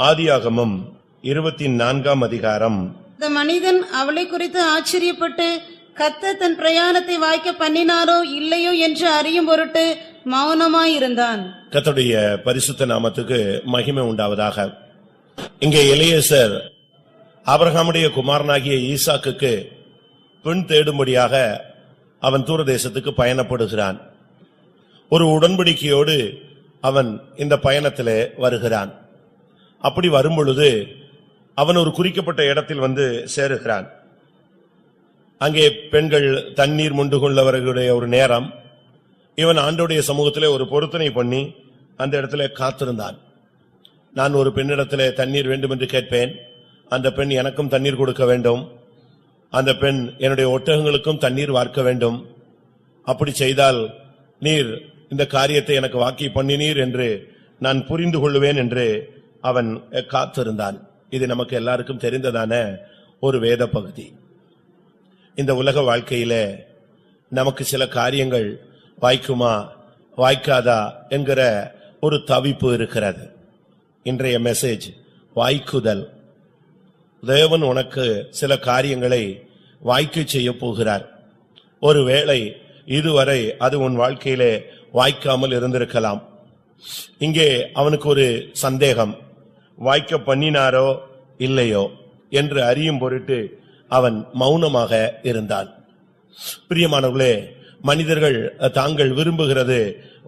ஆதியாகமம் 24 அதிகாரம். இந்த மனிதன் அவளை குறித்து ஆச்சரியப்பட்டு கர்த்தர் தன் பிரயாணத்தை வாய்க்க பண்ணினாரோ இல்லையோ என்று அறியும் பொருட்டு மௌனமாயிருந்தான். கர்த்தருடைய பரிசுத்த நாமத்துக்கு மகிமை உண்டாவதாக. இங்கே எலியேசர் ஆபிரகாமுடைய குமாரனாகிய ஈசாக்குக்கு பெண் தேடும்படியாக அவன் தூரதேசத்துக்கு பயணப்படுகிறான். ஒரு உடன்படிக்கையோடு அவன் இந்த பயணத்திலே வருகிறான். அப்படி வரும்பொழுது அவன் ஒரு குறிக்கப்பட்ட இடத்தில் வந்து சேருகிறான். அங்கே பெண்கள் தண்ணீர் முண்டு கொள்ளவர்களுடைய ஒரு நேரம். இவன் ஆண்டவருடைய சமூகத்திலே ஒரு பொருத்தனை பண்ணி அந்த இடத்துல காத்திருந்தான். நான் ஒரு பெண்ணிடத்திலே தண்ணீர் வேண்டும் என்று கேட்பேன், அந்த பெண் எனக்கும் தண்ணீர் கொடுக்க வேண்டும், அந்த பெண் என்னுடைய ஒட்டகங்களுக்கும் தண்ணீர் வார்க்க வேண்டும். அப்படி செய்தால் நீர் இந்த காரியத்தை எனக்கு வாக்கி பண்ணினீர் என்று நான் புரிந்து கொள்வேன் என்று அவன் காத்திருந்தான். இது நமக்கு எல்லாருக்கும் தெரிந்ததான ஒரு வேத பகுதி. இந்த உலக வாழ்க்கையிலே நமக்கு சில காரியங்கள் வாய்க்குமா வாய்க்காதா என்கிற ஒரு தவிப்பு இருக்கிறது. இன்றைய மெசேஜ் வாய்க்குதல். தேவன் உனக்கு சில காரியங்களை வாய்க்க செய்ய போகிறார். ஒருவேளை இதுவரை அது உன் வாழ்க்கையிலே வாய்க்காமல் இருந்திருக்கலாம். இங்கே அவனுக்கு ஒரு சந்தேகம், வாய்க்க பண்ணினாரோ இல்லையோ என்று அறியும் பொருட்டு அவன் மௌனமாக இருந்தான். பிரியமானவர்களே, மனிதர்கள் தாங்கள் விரும்புகிறது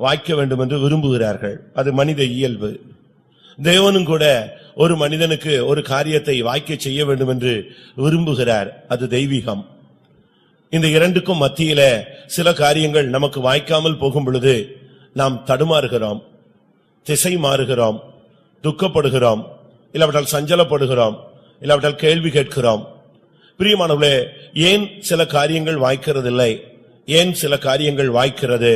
வாய்க்க வேண்டும் என்று விரும்புகிறார்கள். அது மனித இயல்பு. தேவனும் கூட ஒரு மனிதனுக்கு ஒரு காரியத்தை வாய்க்க செய்ய வேண்டும் என்று விரும்புகிறார். அது தெய்வீகம். இந்த இரண்டுக்கும் மத்தியில சில காரியங்கள் நமக்கு வாய்க்காமல் போகும் பொழுது நாம் தடுமாறுகிறோம், திசை மாறுகிறோம், துக்கப்படுகிறோம், இல்லாவிட்டால் சஞ்சலப்படுகிறோம், இல்லாவிட்டால் கேள்வி கேட்கிறோம். பிரியமானவர்களே, ஏன் சில காரியங்கள் வாய்க்கிறதில்லை, ஏன் சில காரியங்கள் வாய்க்கிறது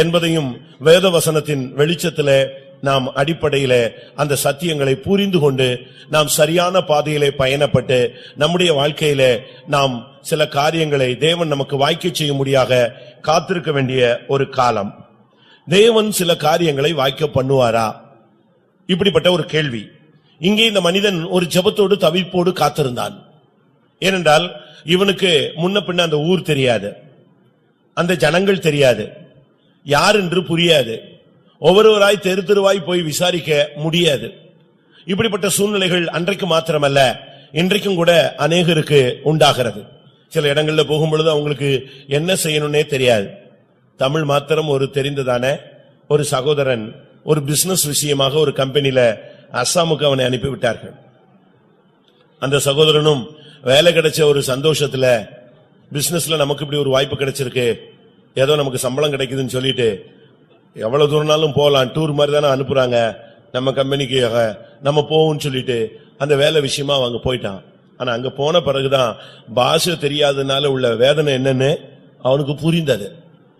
என்பதையும் வேத வசனத்தின் வெளிச்சத்திலே நாம் அடிப்படையிலே அந்த சத்தியங்களை புரிந்து கொண்டு நாம் சரியான பாதையிலே பயணப்பட்டு நம்முடைய வாழ்க்கையிலே நாம் சில காரியங்களை தேவன் நமக்கு வாய்க்க செய்யும்படியாக காத்திருக்க வேண்டிய ஒரு காலம். தேவன் சில காரியங்களை வாய்க்க பண்ணுவாரா? இப்படிப்பட்ட ஒரு கேள்வி. இங்கே இந்த மனிதன் ஒரு ஜெபத்தோடு தவிப்போடு காத்திருந்தான். ஏனென்றால் இவனுக்கு முன்ன பின்ன அந்த ஊர் தெரியாது, அந்த ஜனங்கள் தெரியாது, யார் என்று புரியாது, ஒவ்வொருவராய் தெரு தெருவாய் போய் விசாரிக்க முடியாது. இப்படிப்பட்ட சூழ்நிலைகள் அன்றைக்கு மாத்திரமல்ல, இன்றைக்கும் கூட அநேகருக்கு உண்டாகிறது. சில இடங்கள்ல போகும்பொழுது அவங்களுக்கு என்ன செய்யணும்னே தெரியாது. தமிழ் மாத்திரம் ஒரு தெரிந்ததான ஒரு சகோதரன் ஒரு பிசினஸ் விஷயமாக ஒரு கம்பெனில அஸ்ஸாமுக்கு அவனை அனுப்பிவிட்டார்கள். அந்த சகோதரனும் வேலை கிடைச்ச ஒரு சந்தோஷத்துல, பிசினஸ்ல நமக்கு இப்படி ஒரு வாய்ப்பு கிடைச்சிருக்கு, ஏதோ நமக்கு சம்பளம் கிடைக்குதுன்னு சொல்லிட்டு எவ்வளவு தூரம்னாலும் போகலாம், டூர் மாதிரி தானே அனுப்புறாங்க நம்ம கம்பெனிக்கு, நம்ம போவோம்னு சொல்லிட்டு அந்த வேலை விஷயமா அவங்க போயிட்டான். ஆனா அங்க போன பிறகுதான் பாஷை தெரியாதனால உள்ள வேதனை என்னன்னு அவனுக்கு புரிந்தது.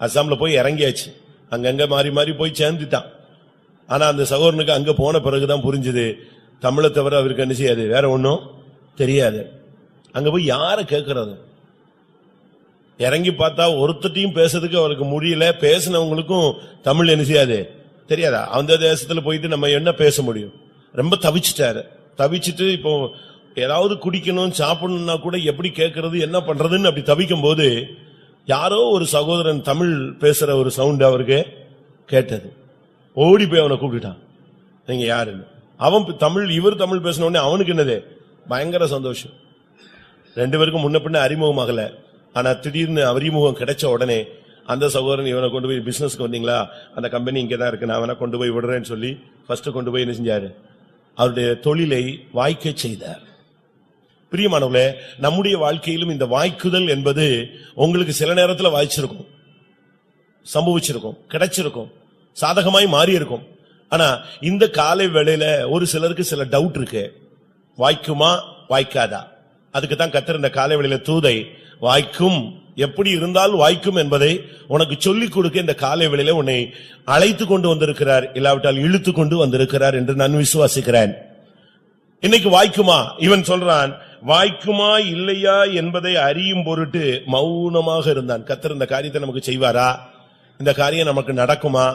அஸ்ஸாம்ல போய் இறங்கியாச்சு, அங்கங்க மாறி மாறி போய் சேர்ந்துட்டான். ஆனா அந்த சகோதரனுக்கு அங்க போன பிறகுதான் புரிஞ்சது, தமிழை தவிர அவருக்கு என்ன செய்யாது, வேற ஒன்னும் தெரியாது. அங்க போய் யார கேட்கறது? இறங்கி பார்த்தா ஒருத்தையும் பேசுறதுக்கு அவருக்கு முடியல. பேசினவங்களுக்கும் தமிழ் என்ன செய்யாது, தெரியாதா? அந்த தேசத்துல போயிட்டு நம்ம என்ன பேச முடியும்? ரொம்ப தவிச்சிட்டாரு. தவிச்சிட்டு இப்போ ஏதாவது குடிக்கணும் சாப்பிடணும்னா கூட எப்படி கேட்கறது, என்ன பண்றதுன்னு அப்படி தவிக்கும் போது யாரோ ஒரு சகோதரன் தமிழ் பேசுற ஒரு சவுண்ட் அவருக்கு கேட்டது. ஓடி போய் அவனை கூப்பிட்டுட்டான், நீங்க யாருன்னு. அவன் தமிழ், இவர் தமிழ் பேசின உடனே அவனுக்கு என்னது பயங்கர சந்தோஷம். ரெண்டு பேருக்கும் முன்ன பின்ன அறிமுகமாகல. ஆனா திடீர்னு அறிமுகம் கிடைச்ச உடனே அந்த சகோதரன் இவனை கொண்டு போய் பிசினஸ்க்கு வந்தீங்களா, அந்த கம்பெனி இங்கதான் இருக்கு, நான் வேணா கொண்டு போய் விடுறேன்னு சொல்லி ஃபர்ஸ்ட் கொண்டு போய் என்ன செஞ்சாரு, அவருடைய தொழிலை வாய்க்க செய்தார். பிரியமானவர்களே, நம்முடைய வாழ்க்கையிலும் இந்த வாய்க்குதல் என்பது உங்களுக்கு சில நேரத்தில் வாய்ச்சிருக்கும், சம்பவிச்சிருக்கும், கிடைச்சிருக்கும், சாதகமாய் மாறி இருக்கும். ஆனா இந்த காலை வேளையில ஒரு சிலருக்கு சில டவுட் இருக்கு, வாய்க்குமா வாய்க்காதா. அதுக்கு தான் கர்த்தர் இந்த காலை வேளையில தூதை வாய்க்கும், எப்படி இருந்தால் வாய்க்கும் என்பதை உனக்கு சொல்லிக் கொடுக்க இந்த காலை வேளையில உன்னை அழைத்து கொண்டு வந்திருக்கிறார், இல்லாவிட்டால் இழுத்து கொண்டு வந்திருக்கிறார் என்று நான் விசுவாசிக்கிறேன். இன்னைக்கு வாய்க்குமா? இவன் சொல்றான், வாய்க்குமா இல்லையா என்பதை அறியும் பொருட்டு மௌனமாக இருந்தான். கர்த்தர் இந்த காரியத்தை நமக்கு செய்வாரா, இந்த காரியம் நமக்கு நடக்குமா,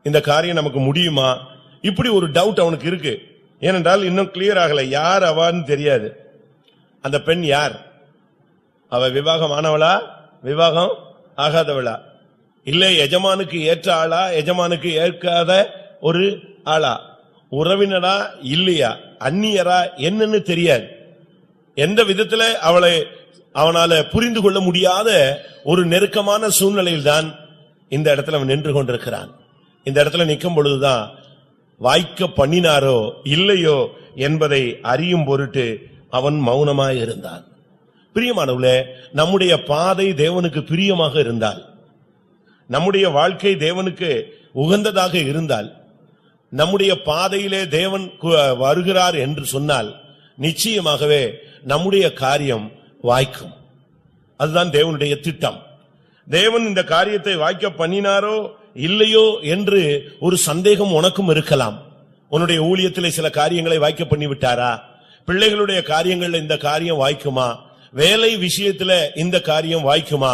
இந்த காரியம் நமக்கு முடியுமா, இப்படி ஒரு டவுட் அவனுக்கு இருக்கு. ஏனென்றால் இன்னும் கிளியர் ஆகல, யார் அவான்னு தெரியாது. அந்த பெண் யார்? அவ விவாகம் ஆனவளா, விவாகம் ஆகாதவளா, இல்லை எஜமானுக்கு ஏற்ற ஆளா, எஜமானுக்கு ஏற்காத ஒரு ஆளா, உறவினரா இல்லையா, அந்நியரா, என்னன்னு தெரியாது. எந்த விதத்துல அவளை அவனால புரிந்து கொள்ள முடியாத ஒரு நெருக்கமான சூழ்நிலையில் தான் இந்த இடத்துல அவன் நின்று கொண்டிருக்கிறான். இந்த இடத்துல நிற்கும் பொழுதுதான் வாய்க்க பண்ணினாரோ இல்லையோ என்பதை அறியும் பொருட்டு அவன் மௌனமாய் இருந்தான். பிரியமானவர்களே, நம்முடைய பாதை தேவனுக்கு பிரியமாக இருந்தால், நம்முடைய வாழ்க்கை தேவனுக்கு உகந்ததாக இருந்தால், நம்முடைய பாதையிலே தேவன் வருகிறார் என்று சொன்னால் நிச்சயமாகவே நம்முடைய காரியம் வாய்க்கும். அதுதான் தேவனுடைய திட்டம். தேவன் இந்த காரியத்தை வாய்க்க பண்ணினாரோ இல்லையோ என்று ஒரு சந்தேகம் உனக்கும் இருக்கலாம். உன்னுடைய ஊழியத்திலே சில காரியங்களை வாய்க்க பண்ணி விட்டாரா? பிள்ளைகளுடைய காரியங்கள்ல இந்த காரியம் வாய்க்குமா? வேலை விஷயத்துல இந்த காரியம் வாய்க்குமா?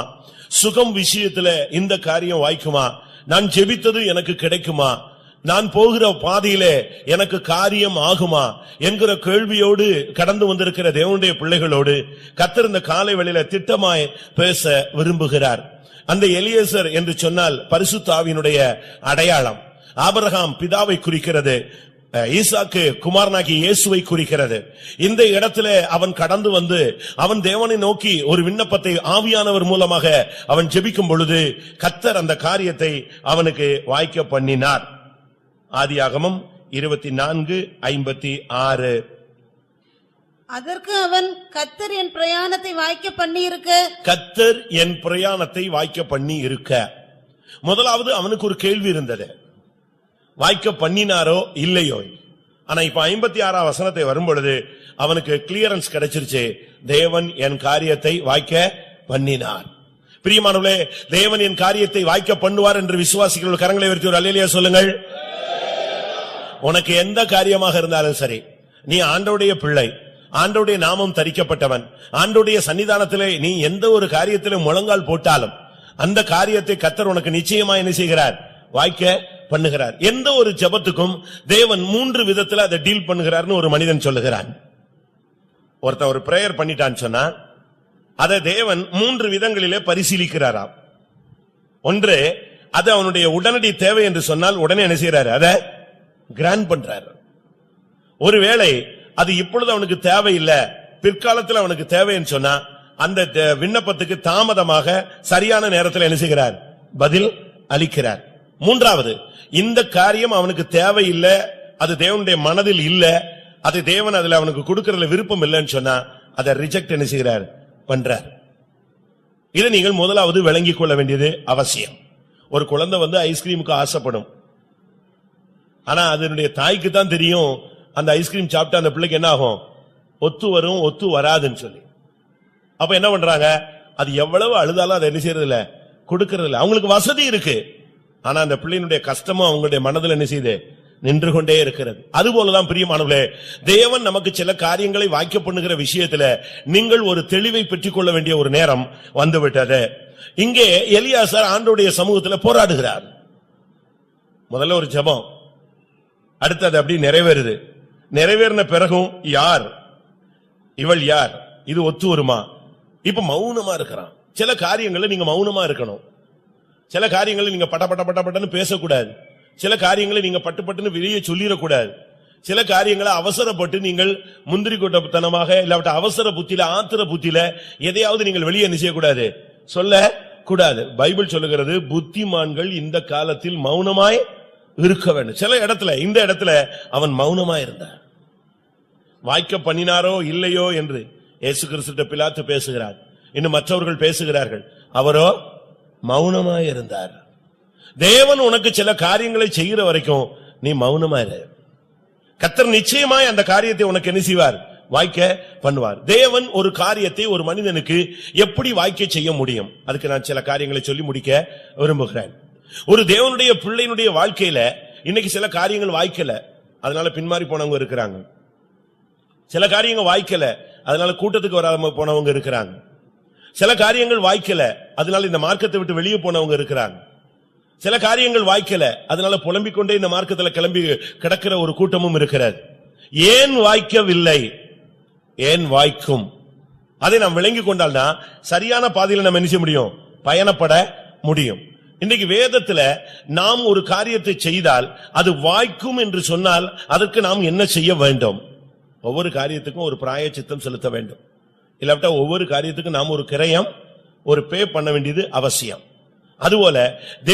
சுகம் விஷயத்துல இந்த காரியம் வாய்க்குமா? நான் ஜெபித்தது எனக்கு கிடைக்குமா? நான் போகிற பாதையிலே எனக்கு காரியம் ஆகுமா என்கிற கேள்வியோடு கடந்து வந்திருக்கிற தேவனுடைய பிள்ளைகளோடு கர்த்தர் இந்த காலை வேளையில திட்டமாய் பேச விரும்புகிறார். அந்த எலியேசர் என்று சொன்னால் பரிசுத்த ஆவியினுடைய அடையாளம். ஆபிரகாம் பிதாவை குறிக்கிறது, ஈசாக்கு குமாரனாகிய இயேசுவை குறிக்கிறது. இந்த இடத்திலே அவன் கடந்து வந்து அவன் தேவனை நோக்கி ஒரு விண்ணப்பத்தை ஆவியானவர் மூலமாக அவன் ஜெபிக்கும் பொழுது கர்த்தர் அந்த காரியத்தை அவனுக்கு வாய்க்க பண்ணினார். ஆதியாகமம் 24:56. அதற்கு அவன், கர்த்தர் என் பிரயாணத்தை வாய்க்க பண்ணி இருக்க. கர்த்தர் என் பிரயாணத்தை வாய்க்க பண்ணி இருக்க. முதலாவது அவனுக்கு ஒரு கேள்வி இருந்தது, வாய்க்க பண்ணினாரோ இல்லையோ. ஆனா இப்ப 56ஆம் வசனத்தை வரும்பொழுது அவனுக்கு கிளியரன்ஸ் கிடைச்சிருச்சு, தேவன் என் காரியத்தை வாய்க்க பண்ணினார். பிரியமானவர்களே, தேவன் என் காரியத்தை வாய்க்க பண்ணுவார் என்று விசுவாசிகள் கரங்களை உயர்த்தி ஒரு அல்லேலூயா சொல்லுங்கள். உனக்கு எந்த காரியமாக இருந்தாலும் சரி, நீ ஆண்டவருடைய பிள்ளை, ஆண்டவருடைய நாமம் தரிக்கப்பட்டவன், ஆண்டவருடைய சன்னிதானத்திலே நீ எந்த ஒரு காரியத்திலும் முழங்கால் போட்டாலும் அந்த காரியத்தை கர்த்தர் உனக்கு நிச்சயமா என்ன செய்கிறார்? வாய்க்க பண்ணுகிறார். எந்த ஒரு ஜெபத்துக்கும் தேவன் 3 விதத்துல அதை டீல் பண்ணுகிறார்னு ஒரு மனிதன் சொல்லுகிறான். ஒருத்தன் ஒரு பிரேயர் பண்ணிட்டான்னு சொன்னா அதை தேவன் 3 விதங்களிலே பரிசீலிக்கிறாராம். ஒன்று, அது அவனுடைய உடனடி தேவை என்று சொன்னால் உடனே என்ன செய்யறாரு? அதை கிராண்ட் பண்றாரு. ஒருவேளை அது இப்பொழுது அவனுக்கு தேவையில்லை, பிற்காலத்தில் அவனுக்கு தேவைன்னு சொன்னா அந்த விண்ணப்பத்துக்கு தாமதமாக சரியான நேரத்தில் என்ன செய்கிறார்? பதில் அளிக்கிறார். மூன்றாவது, இந்த காரியம் அவனுக்கு தேவையில்லை, அது தேவனுடைய மனதில் இல்ல, அது தேவன் அதுல அவனுக்கு கொடுக்கறதுல விருப்பம் இல்லைன்னு சொன்னா அதை ரிஜெக்ட் என்ன செய்கிறார்? பண்றார். இதை நீங்கள் முதலாவது விளங்கிக் கொள்ள வேண்டியது அவசியம். ஒரு குழந்தை வந்து ஐஸ்கிரீமுக்கு ஆசைப்படும், ஆனா அதனுடைய தாய்க்கு தான் தெரியும் அந்த ஐஸ்கிரீம் சாப்பிட்டா அந்த பிள்ளைக்கு என்ன ஆகும், ஒத்து வரும் ஒத்து வராதுன்னு சொல்லி. அப்ப என்ன பண்றாங்க? அது எவ்வளவு அழுதாலும் அதை என்ன செய்யறது இல்ல, கொடுக்கறது இல்ல. அவங்களுக்கு வசதி இருக்கு, ஆனா அந்த பிள்ளையினுடைய கஷ்டமும் அவங்களுடைய மனதில் என்ன செய்யுது, நின்று கொண்டே இருக்கிறது. அதுபோலதான் பிரியமானவர்களே, தேவன் நமக்கு சில காரியங்களை வாய்க்க பண்ணுகிற விஷயத்துல நீங்கள் ஒரு தெளிவை பெற்றுக் கொள்ள வேண்டிய ஒரு நேரம் வந்துவிட்டது. இங்கே எலியாசார் ஆண்டவருடைய சமூகத்தில் போராடுகிறார். முதல்ல ஒரு ஜெபம், அடுத்தது அப்படி நிறைவேறுது. நிறைவேறின பிறகும் யார் இவள், யார் இது, ஒத்து வருமா? இப்ப மௌனமா இருக்கிறான். சில காரியங்களை நீங்க மௌனமா இருக்கணும். சில காரியங்களை நீங்க பட்டன்னு பேசக்கூடாது. சில காரியங்களை நீங்க பட்டுன்னு வெளியே சொல்லிடக்கூடாது. சில காரியங்களை அவசரப்பட்டு நீங்கள் முந்திரி கூட்டத்தனமாக இல்லாவிட்ட அவசர புத்தியில, ஆத்திர புத்தியில எதையாவது நீங்கள் வெளியே என்ன செய்யக்கூடாது, சொல்ல கூடாது. பைபிள் சொல்லுகிறது, புத்திமான்கள் இந்த காலத்தில் மௌனமாய் இருக்க வேண்டும். சில இடத்துல, இந்த இடத்துல அவன் மௌனமாய் இருந்தார். வாய்க்க பண்ணினாரோ இல்லையோ என்று இயேசு கிறிஸ்து பிலாத்து பேசுகிறார், இன்னும் மற்றவர்கள் பேசுகிறார்கள், அவரோ மௌனமாய் இருந்தார். தேவன் உனக்கு சில காரியங்களை செய்கிற வரைக்கும் நீ மௌனமா இரு. கர்த்தர் நிச்சயமாய் அந்த காரியத்தை உனக்கு என்ன செய்வார்? வாய்க்க பண்ணுவார். தேவன் ஒரு காரியத்தை ஒரு மனிதனுக்கு எப்படி வாய்க்க செய்ய முடியும்? அதுக்கு நான் சில காரியங்களை சொல்லி முடிக்க விரும்புகிறேன். ஒரு தேவனுடைய பிள்ளையினுடைய வாழ்க்கையில இன்னைக்கு சில காரியங்கள் வாய்க்கல, அதனால பின்மாறி போனவங்க இருக்கிறாங்க. சில காரியங்கள் வாய்க்கல, அதனால கூட்டத்துக்கு வராம போனவங்க இருக்கிறாங்க. சில காரியங்கள் வாய்க்கல, அதனால இந்த மார்க்கத்தை விட்டு வெளியே போனவங்க இருக்கிறாங்க. சில காரியங்கள் வாய்க்கல, அதனால புலம்பிக் கொண்டே இந்த மார்க்கத்துல கிளம்பி கிடக்கிற ஒரு கூட்டமும் இருக்கிறது. ஏன் வாய்க்கவில்லை, ஏன் வாய்க்கும், அதை நாம் விளங்கிக் கொண்டால்னா சரியான பாதையில நம்ம என்ன செய்ய முடியும், பயணப்பட முடியும். இன்றைக்கு வேதத்துல நாம் ஒரு காரியத்தை செய்தால் அது வாய்க்கும் என்று சொன்னால் அதற்கு நாம் என்ன செய்ய வேண்டும்? ஒவ்வொரு காரியத்துக்கும் ஒரு பிராயச்சித்தம் செலுத்த வேண்டும். இல்லாவிட்டா ஒவ்வொரு காரியத்துக்கும் நாம் ஒரு கிரயம், ஒரு பே பண்ண வேண்டியது அவசியம். அதுபோல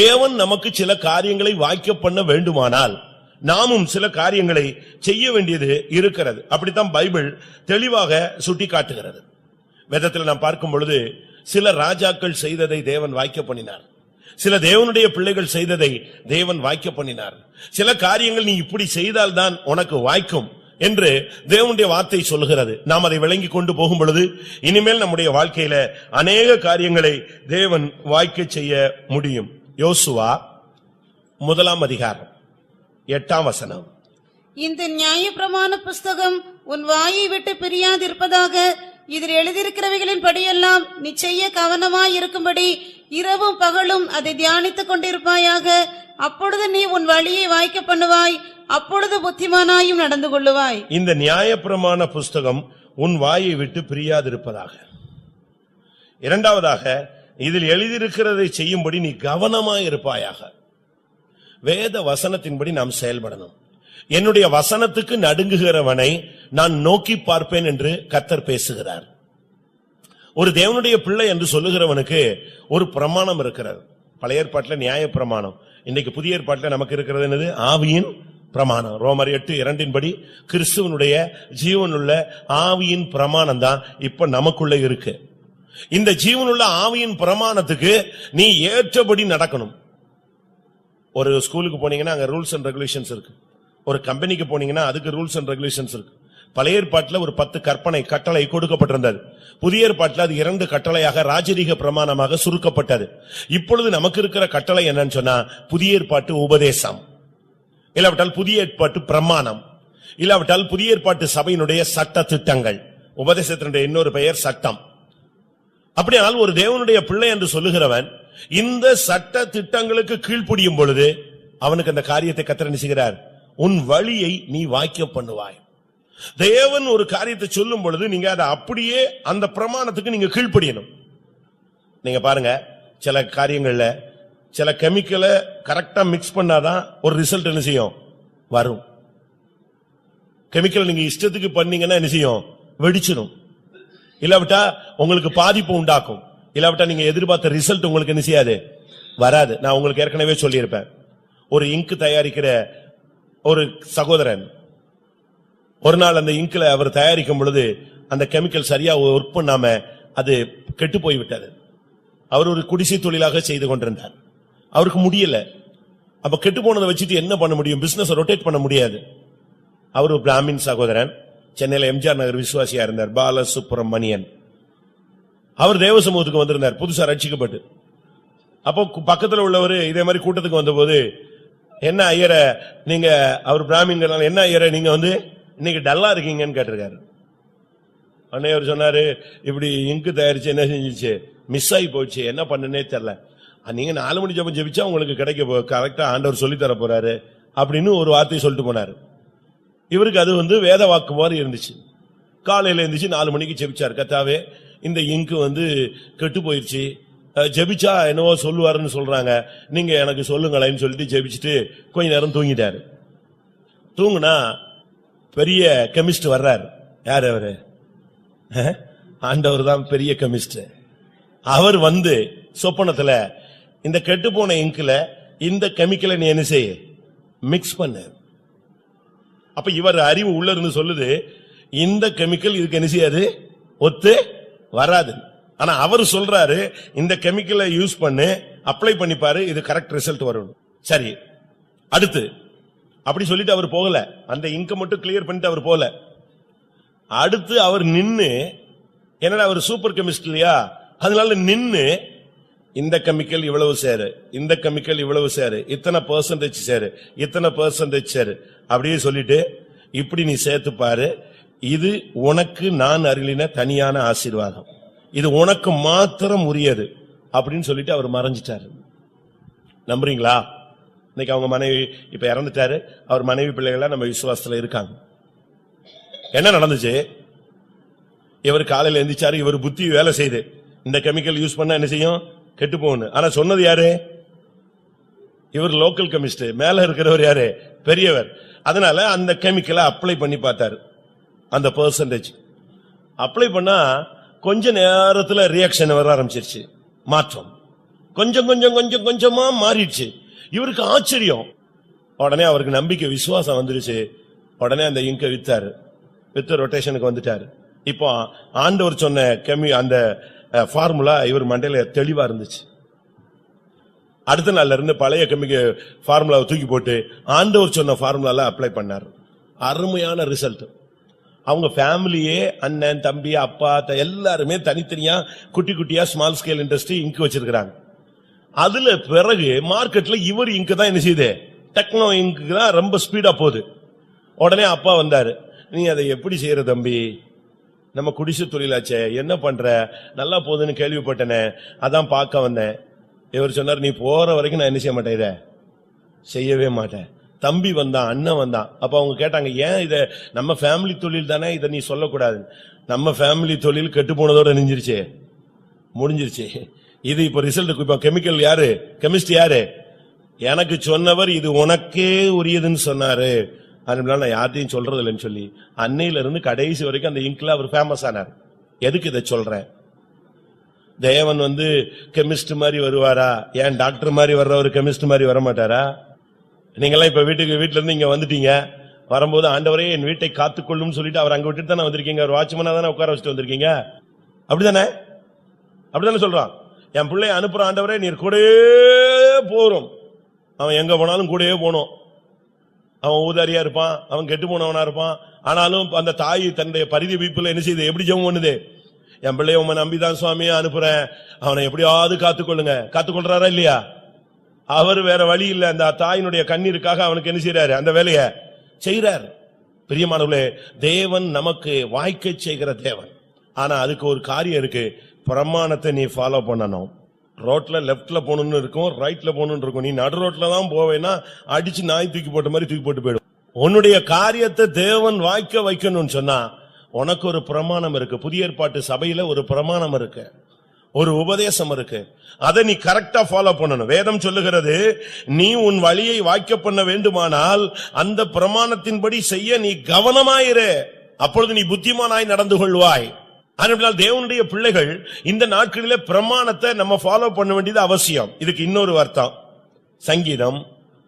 தேவன் நமக்கு சில காரியங்களை வாய்க்க பண்ண வேண்டுமானால் நாமும் சில காரியங்களை செய்ய வேண்டியது இருக்கிறது. அப்படித்தான் பைபிள் தெளிவாக சுட்டி காட்டுகிறது. வேதத்தில் நாம் பார்க்கும் பொழுது சில ராஜாக்கள் செய்ததை தேவன் வாய்க்க பண்ணினார், சில தேவனுடைய பிள்ளைகள் செய்ததை தேவன் வாய்க்க பண்ணினார். சில காரியங்கள் நீ இப்படி செய்தால்தான் உனக்கு வாய்க்கும் என்று தேவனுடைய வார்த்தை சொல்லுகிறது. நாம் அதை விளங்கி கொண்டு போகும் பொழுது இனிமேல் நம்முடைய வாழ்க்கையில அநேக காரியங்களை தேவன் வாய்க்க செய்ய முடியும். யோசுவா 1 அதிகாரம் 8 வசனம். இந்த நியாயப்பிரமாண புஸ்தகம் உன் வாயை விட்டு பிரியாதிருப்பதாக, இதில் எழுதியிருக்கிறவைகளின் படியெல்லாம் நீ செய்ய கவனமாய் இருக்கும்படி இரவும் பகலும் அதை தியானித்துக் கொண்டிருப்பாயாக. அப்பொழுது நீ உன் வழியை வாய்க்க பண்ணுவாய், அப்பொழுது புத்திமானாயும் நடந்து கொள்ளுவாய். இந்த நியாயப்பிரமாண புஸ்தகம் உன் வாயை விட்டு பிரியாதிருப்பதாக. இரண்டாவதாக, இதில் எழுதியிருக்கிறதை செய்யும்படி நீ கவனமாய் இருப்பாயாக. வேத வசனத்தின்படி நாம் செயல்படணும். என்னுடைய வசனத்துக்கு நடுங்குகிறவனை நான் நோக்கி பார்ப்பேன் என்று கர்த்தர் பேசுகிறார். ஒரு தேவனுடைய பிள்ளை என்று சொல்லுகிறவனுக்கு ஒரு பிரமாணம் இருக்கிறது. பழைய ஏற்பாட்டில் நியாய பிரமாணம், இன்னைக்கு புதிய ஏற்பாட்டில் நமக்கு இருக்கிறது என்னது? ஆவியின் பிரமாணம். ரோமர் 8:2 படி கிறிஸ்துவனுடைய ஜீவனுள்ள ஆவியின் பிரமாணம் தான் இப்ப நமக்குள்ள இருக்கு. இந்த ஜீவனுள்ள ஆவியின் பிரமாணத்துக்கு நீ ஏற்றபடி நடக்கணும். ஒரு ஸ்கூலுக்கு போனீங்கன்னா அங்க ரூல்ஸ் அண்ட் ரெகுலேஷன்ஸ் இருக்கு. ஒரு கம்பெனிக்கு போனீங்கன்னா அதுக்கு ரூல்ஸ் அண்ட் ரெகுலேஷன்ஸ் இருக்கு. பழைய ஏற்பாட்டில் ஒரு 10 கட்டளை கொடுக்கப்பட்டிருந்தது. புதிய ஏற்பாட்டில் அது 2 கட்டளையாக ராஜரீக பிரமாணமாக சுருக்கப்பட்டது. இப்பொழுது நமக்கு இருக்கிற கட்டளை என்னன்னு சொன்னா, புதிய ஏற்பாட்டு உபதேசம், இல்லாவிட்டால் புதிய ஏற்பாட்டு பிரமாணம், இல்லாவிட்டால் புதிய ஏற்பாட்டு சபையினுடைய சட்ட திட்டங்கள். உபதேசத்தினுடைய இன்னொரு பெயர் சட்டம். அப்படியானால் ஒரு தேவனுடைய பிள்ளை என்று சொல்லுகிறவன் இந்த சட்ட திட்டங்களுக்கு கீழ்ப்படியும் பொழுது அவனுக்கு அந்த காரியத்தை கர்த்தர் செய்கிறார், உன் வழியை நீ வாய்க்க பண்ணுவாய். தேவன் ஒரு காரியத்தை சொல்லும் பொழுது நீங்க அதை அப்படியே அந்த பிரமாணத்துக்கு நீங்க கீழ்ப்படியணும். நீங்க பாருங்க, சில காரியங்கள்ல சில கெமிக்கலை கரெக்டா மிக்ஸ் பண்ணாதான் ஒரு ரிசல்ட் என்ன செய்யும், வரும். கெமிக்கல் நீங்க இஷ்டத்துக்கு பண்ணீங்கன்னா என்ன செய்யும், வெடிச்சிடும். இல்லாவிட்டா உங்களுக்கு பாதிப்பு உண்டாக்கும். இல்லாவிட்டா நீங்க எதிர்பார்த்த ரிசல்ட் உங்களுக்கு என்ன செய்யாது, வராது. நான் உங்களுக்கு ஏற்கனவே சொல்லியிருப்பேன். ஒரு இங்க் தயாரிக்கிற ஒரு சகோதரன் ஒரு நாள் அந்த இங்க்ல அவர் தயாரிக்கும் பொழுது அந்த கெமிக்கல் சரியா ஒர்க் பண்ணாம அது கெட்டு போய்விட்டது. அவர் ஒரு குடிசை தொழிலாக செய்து கொண்டிருந்தார். அவருக்கு முடியல. அப்ப கெட்டு போனதை வச்சுட்டு என்ன பண்ண முடியும், பிசினஸ் ரொட்டேட் பண்ண முடியாது. அவர் ஒரு பிராமின் சகோதரன், சென்னையில எம்ஜிஆர் நகர் விசுவாசியா இருந்தார், பாலசுப்ரமணியன். அவர் தேவ சமூகத்துக்கு வந்திருந்தார், புதுசா ரட்சிக்கப்பட்டு. அப்போ பக்கத்துல உள்ளவர் இதே மாதிரி கூட்டத்துக்கு வந்தபோது, என்ன ஐயர நீங்க, அவர் பிராமின்கிறனால என்ன ஐயர நீங்க இன்னைக்கு டல்லா இருக்கீங்கன்னு கேட்டிருக்காரு. அன்னைய அவர் சொன்னாரு, இப்படி இங்கு தயாரிச்சு என்ன செஞ்சிச்சு, மிஸ் ஆகி போச்சு, என்ன பண்ணுன்னே தெரியல. நீங்க 4 மணி ஜெபம் ஜெபிச்சா உங்களுக்கு கிடைக்க கரெக்டா ஆண்டவர் சொல்லி தர போறாரு அப்படின்னு ஒரு வார்த்தையை சொல்லிட்டு போனாரு. இவருக்கு அது வேத வாக்கு மாதிரி இருந்துச்சு. காலையில இருந்துச்சு 4 மணிக்கு ஜெபிச்சார், கர்த்தாவே இந்த இங்கு கெட்டு போயிருச்சு, ஜெபிச்சா என்னவோ சொல்லுவாருன்னு சொல்றாங்க, நீங்க எனக்கு சொல்லுங்களேன்னு சொல்லிட்டு ஜெபிச்சுட்டு கொஞ்ச நேரம் தூங்கிட்டாரு. தூங்குனா பெரிய கெமிஸ்ட் வர்றாரு. யார் அவரு? ஆண்டவர் தான் பெரிய கெமிஸ்ட். அவர் சொப்பனத்துல இந்த கெட்டு போன இங்க்ல இந்த கெமிக்கலை நீ என்ன செய்ய, மிக்ஸ் பண்ண. அப்ப இவர் அறிவு உள்ள இருந்து சொல்லுது, இந்த கெமிக்கல் இதுக்கு என்ன செய்யாது, ஒத்து வராது. ஆனா அவர் சொல்றாரு, இந்த கெமிக்கலை யூஸ் பண்ணு, அப்ளை பண்ணிப்பாரு, இது கரெக்ட் ரிசல்ட் வரும். சரி, அடுத்து அப்படி சொல்லிட்டு அவர் போகல. அந்த இங்க மட்டும் கிளியர் பண்ணிட்டு அவர் போகல. அடுத்து அவர் நின்னு, என்னடா அவர் சூப்பர் கெமிஸ்ட் இல்லையா, அதனால நின்னு இந்த கெமிக்கல் இவ்வளவு சேரு, இந்த கெமிக்கல் இவ்வளவு சேரு, இத்தனை பெர்சன்டேஜ் சேரு, இத்தனை பெர்சன்டேஜ் சேரு அப்படியே சொல்லிட்டு, இப்படி நீ சேர்த்து பாரு, இது உனக்கு நான் அருளின தனியான ஆசீர்வாதம், இது உனக்கு மாத்திரம் உரியது அப்படின்னு சொல்லிட்டு அவர் மறைஞ்சிட்டாரு. நம்புறீங்களா? இன்னைக்கு அவங்க மனைவி இப்ப இறந்துட்டாரு, அவர் மனைவி பிள்ளைகளா நம்ம விசுவாசத்துல இருக்காங்க. என்ன நடந்துச்சு? இவர் காலையில எந்திரிச்சாரு, இவர் புத்தி வேலை செய்து இந்த கெமிக்கல் யூஸ் பண்ணா என்ன செய்யும்? கெட்டு போகணும். ஆனா சொன்னது யாரு? இவர் லோக்கல் கெமிஸ்ட், மேல இருக்கிறவர் யாரு? பெரியவர். அதனால அந்த கெமிக்கலை அப்ளை பண்ணி பார்த்தாரு. அந்த பெர்சன்டேஜ் அப்ளை பண்ணா கொஞ்ச நேரத்துல ரியாக்ஷன் வர ஆரம்பிச்சிருச்சு, மாற்றம் கொஞ்சம் கொஞ்சம் கொஞ்சம் கொஞ்சமா மாறிடுச்சு. இவருக்கு ஆச்சரியம். உடனே அவருக்கு நம்பிக்கை, விசுவாசம் வந்துருச்சு. உடனே அந்த இங்க வித்து ரொட்டேஷனுக்கு வந்துட்டாரு. இப்போ ஆண்டவர் சொன்ன அந்த ஃபார்முலா இவர் மண்டையில தெளிவா இருந்துச்சு. அடுத்த நாள்ல இருந்து பழைய கெமிக்கல் ஃபார்முலாவை தூக்கி போட்டு ஆண்டவர் சொன்ன ஃபார்முலால அப்ளை பண்ணார். அருமையான ரிசல்ட். அவங்க ஃபேமிலியே, அண்ணன், தம்பி, அப்பா எல்லாருமே தனித்தனியா குட்டி குட்டியா ஸ்மால் ஸ்கேல் இண்டஸ்ட்ரி இங்கு வச்சிருக்காங்க. அதுல பிறகு மார்க்கெட்ல இவர் இங்கு தான் என்ன செய்யுது, டெக்னோ இங்கு தான் ரொம்ப ஸ்பீடா போகுது. உடனே அப்பா வந்தாரு, நீ அதை எப்படி செய்யற தம்பி? நம்ம குடிசை தொழிலாச்சே, என்ன பண்ற? நல்லா போகுதுன்னு கேள்விப்பட்டனே, அதான் பார்க்க வந்தேன். இவர் சொன்னார், நீ போற வரைக்கும் நான் என்ன செய்ய மாட்டேன், இதை செய்யவே மாட்டேன். தம்பி வந்தான், அண்ணன் வந்தான். அப்ப அவங்க கேட்டாங்க, ஏன் இத நம்ம ஃபேமிலி தொழில் தானே, இதை நீ சொல்லக்கூடாது. நம்ம ஃபேமிலி தொழில் கெட்டு போனதோட முடிஞ்சிருச்சு. இது இப்ப ரிசல்ட். இப்ப கெமிக்கல் யாரு, கெமிஸ்ட் யாரு? எனக்கு சொன்னவர் இது உனக்கே உரியதுன்னு சொன்னாரு. அதனால நான் யார்ட்டையும் சொல்றது இல்லைன்னு சொல்லி அன்னையில இருந்து கடைசி வரைக்கும் அந்த இங்க்ல அவர் ஃபேமஸ் ஆனார். எதுக்கு இதை சொல்றேன்? தேவன் கெமிஸ்ட் மாதிரி வருவாரா? ஏன் டாக்டர் மாதிரி வர்றவர் கெமிஸ்ட் மாதிரி வர மாட்டாரா? நீங்கெல்லாம் இப்ப வீட்டுல இருந்து இங்க வந்துட்டீங்க. வரும்போது ஆண்டவரே என் வீட்டை காத்துக்கொள்ளும் சொல்லிட்டு அவர் அங்க விட்டுட்டு தானே வந்திருக்கீங்க. ஒரு வாட்ச்மேனா தானே உட்கார வச்சுட்டு வந்திருக்கீங்க. அப்படிதானே சொல்றான். என் பிள்ளைய அனுப்புற ஆண்டவரே, நீர் கூடயே போறோம். அவன் எங்க போனாலும் கூடயே போனோம். அவன் ஊதாரியா இருப்பான், அவன் கெட்டு போனவனா இருப்பான். ஆனாலும் அந்த தாய் தன்னுடைய பரிதவிப்புல என்ன செய்யுது, எப்படி ஜெபம் பண்ணுது? என் பிள்ளைய உங்க நம்பிதான் சுவாமியா அனுப்புறேன், அவனை எப்படியாவது காத்துக்கொள்ளுங்க. காத்துக்கொள்றாரா இல்லையா? அவர் வேற வழி இல்ல. அந்த தாயினுடைய கண்ணீருக்காக அவனுக்கு என்ன செய்யறாரு, அந்த வேலையை செய்யறார். பிரியமானவர்களே, தேவன் நமக்கு வாய்க்க செய்கிற தேவன். ஆனா அதுக்கு ஒரு காரியம் இருக்கு. பிரமாணத்தை நீ ஃபாலோ பண்ணணும். ரோட்ல லெப்ட்ல போகணும்னு இருக்கும், ரைட்ல போகணும்னு இருக்கும். நீ நடு ரோட்ல தான் போவேன்னா அடிச்சு நாய் தூக்கி போட்ட மாதிரி தூக்கி போட்டு போயிடும். உன்னுடைய காரியத்தை தேவன் வாய்க்க வைக்கணும்னு சொன்னா உனக்கு ஒரு பிரமாணம் இருக்கு. புதிய ஏற்பாட்டு சபையில ஒரு பிரமாணம் இருக்கு, ஒரு உபதேசம் இருக்கு. அதை நீ கரெக்டா ஃபாலோ பண்ணணும். வேதம் சொல்லுகிறது, நீ உன் வழியை வாய்க்க பண்ண வேண்டுமானால் அந்த பிரமாணத்தின்படி செய்ய நீ கவனமாயிரு, அப்பொழுது நீ புத்திமானாய் நடந்து கொள்வாய். அதனால் தேவனுடைய பிள்ளைகள் இந்த நாட்களிலே பிரமாணத்தை நம்ம ஃபாலோ பண்ண வேண்டியது அவசியம். இதுக்கு இன்னொரு அர்த்தம், சங்கீதம்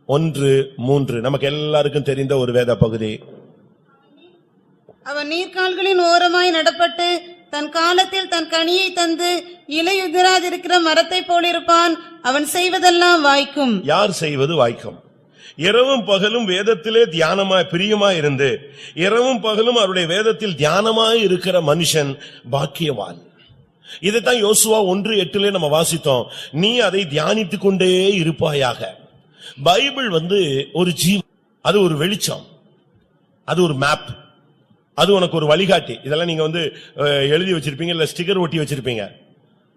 1:3 நமக்கு எல்லாருக்கும் தெரிந்த ஒரு வேத பகுதி. அவன் நீர்க்கால்களின் ஓரமாய் நடப்பட்டு தன் காலத்தில் தன் கனியை தந்து இலையுதிராதிருக்கிற மரத்தை போலிருப்பான். அவன் செய்வதெல்லாம் வாய்க்கும். யார் செய்வது வாய்க்கும்? இரவும் பகலும் வேதத்திலே தியானமாய் பிரியமாய் இருந்து இரவும் பகலும் அவருடைய வேதத்தில் தியானமாய் இருக்கிற மனுஷன் பாக்கியவான். இதைத்தான் யோசுவா 1:8 நம்ம வாசித்தோம். நீ அதை தியானித்துக் கொண்டே இருப்பாயாக. பைபிள் ஒரு ஜீவன், அது ஒரு வெளிச்சம், அது ஒரு மேப், அது உனக்கு ஒரு வழிகாட்டி. இதெல்லாம் நீங்க எழுதி வச்சிருப்பீங்க, இல்ல ஸ்டிக்கர் ஒட்டி வச்சிருப்பீங்க.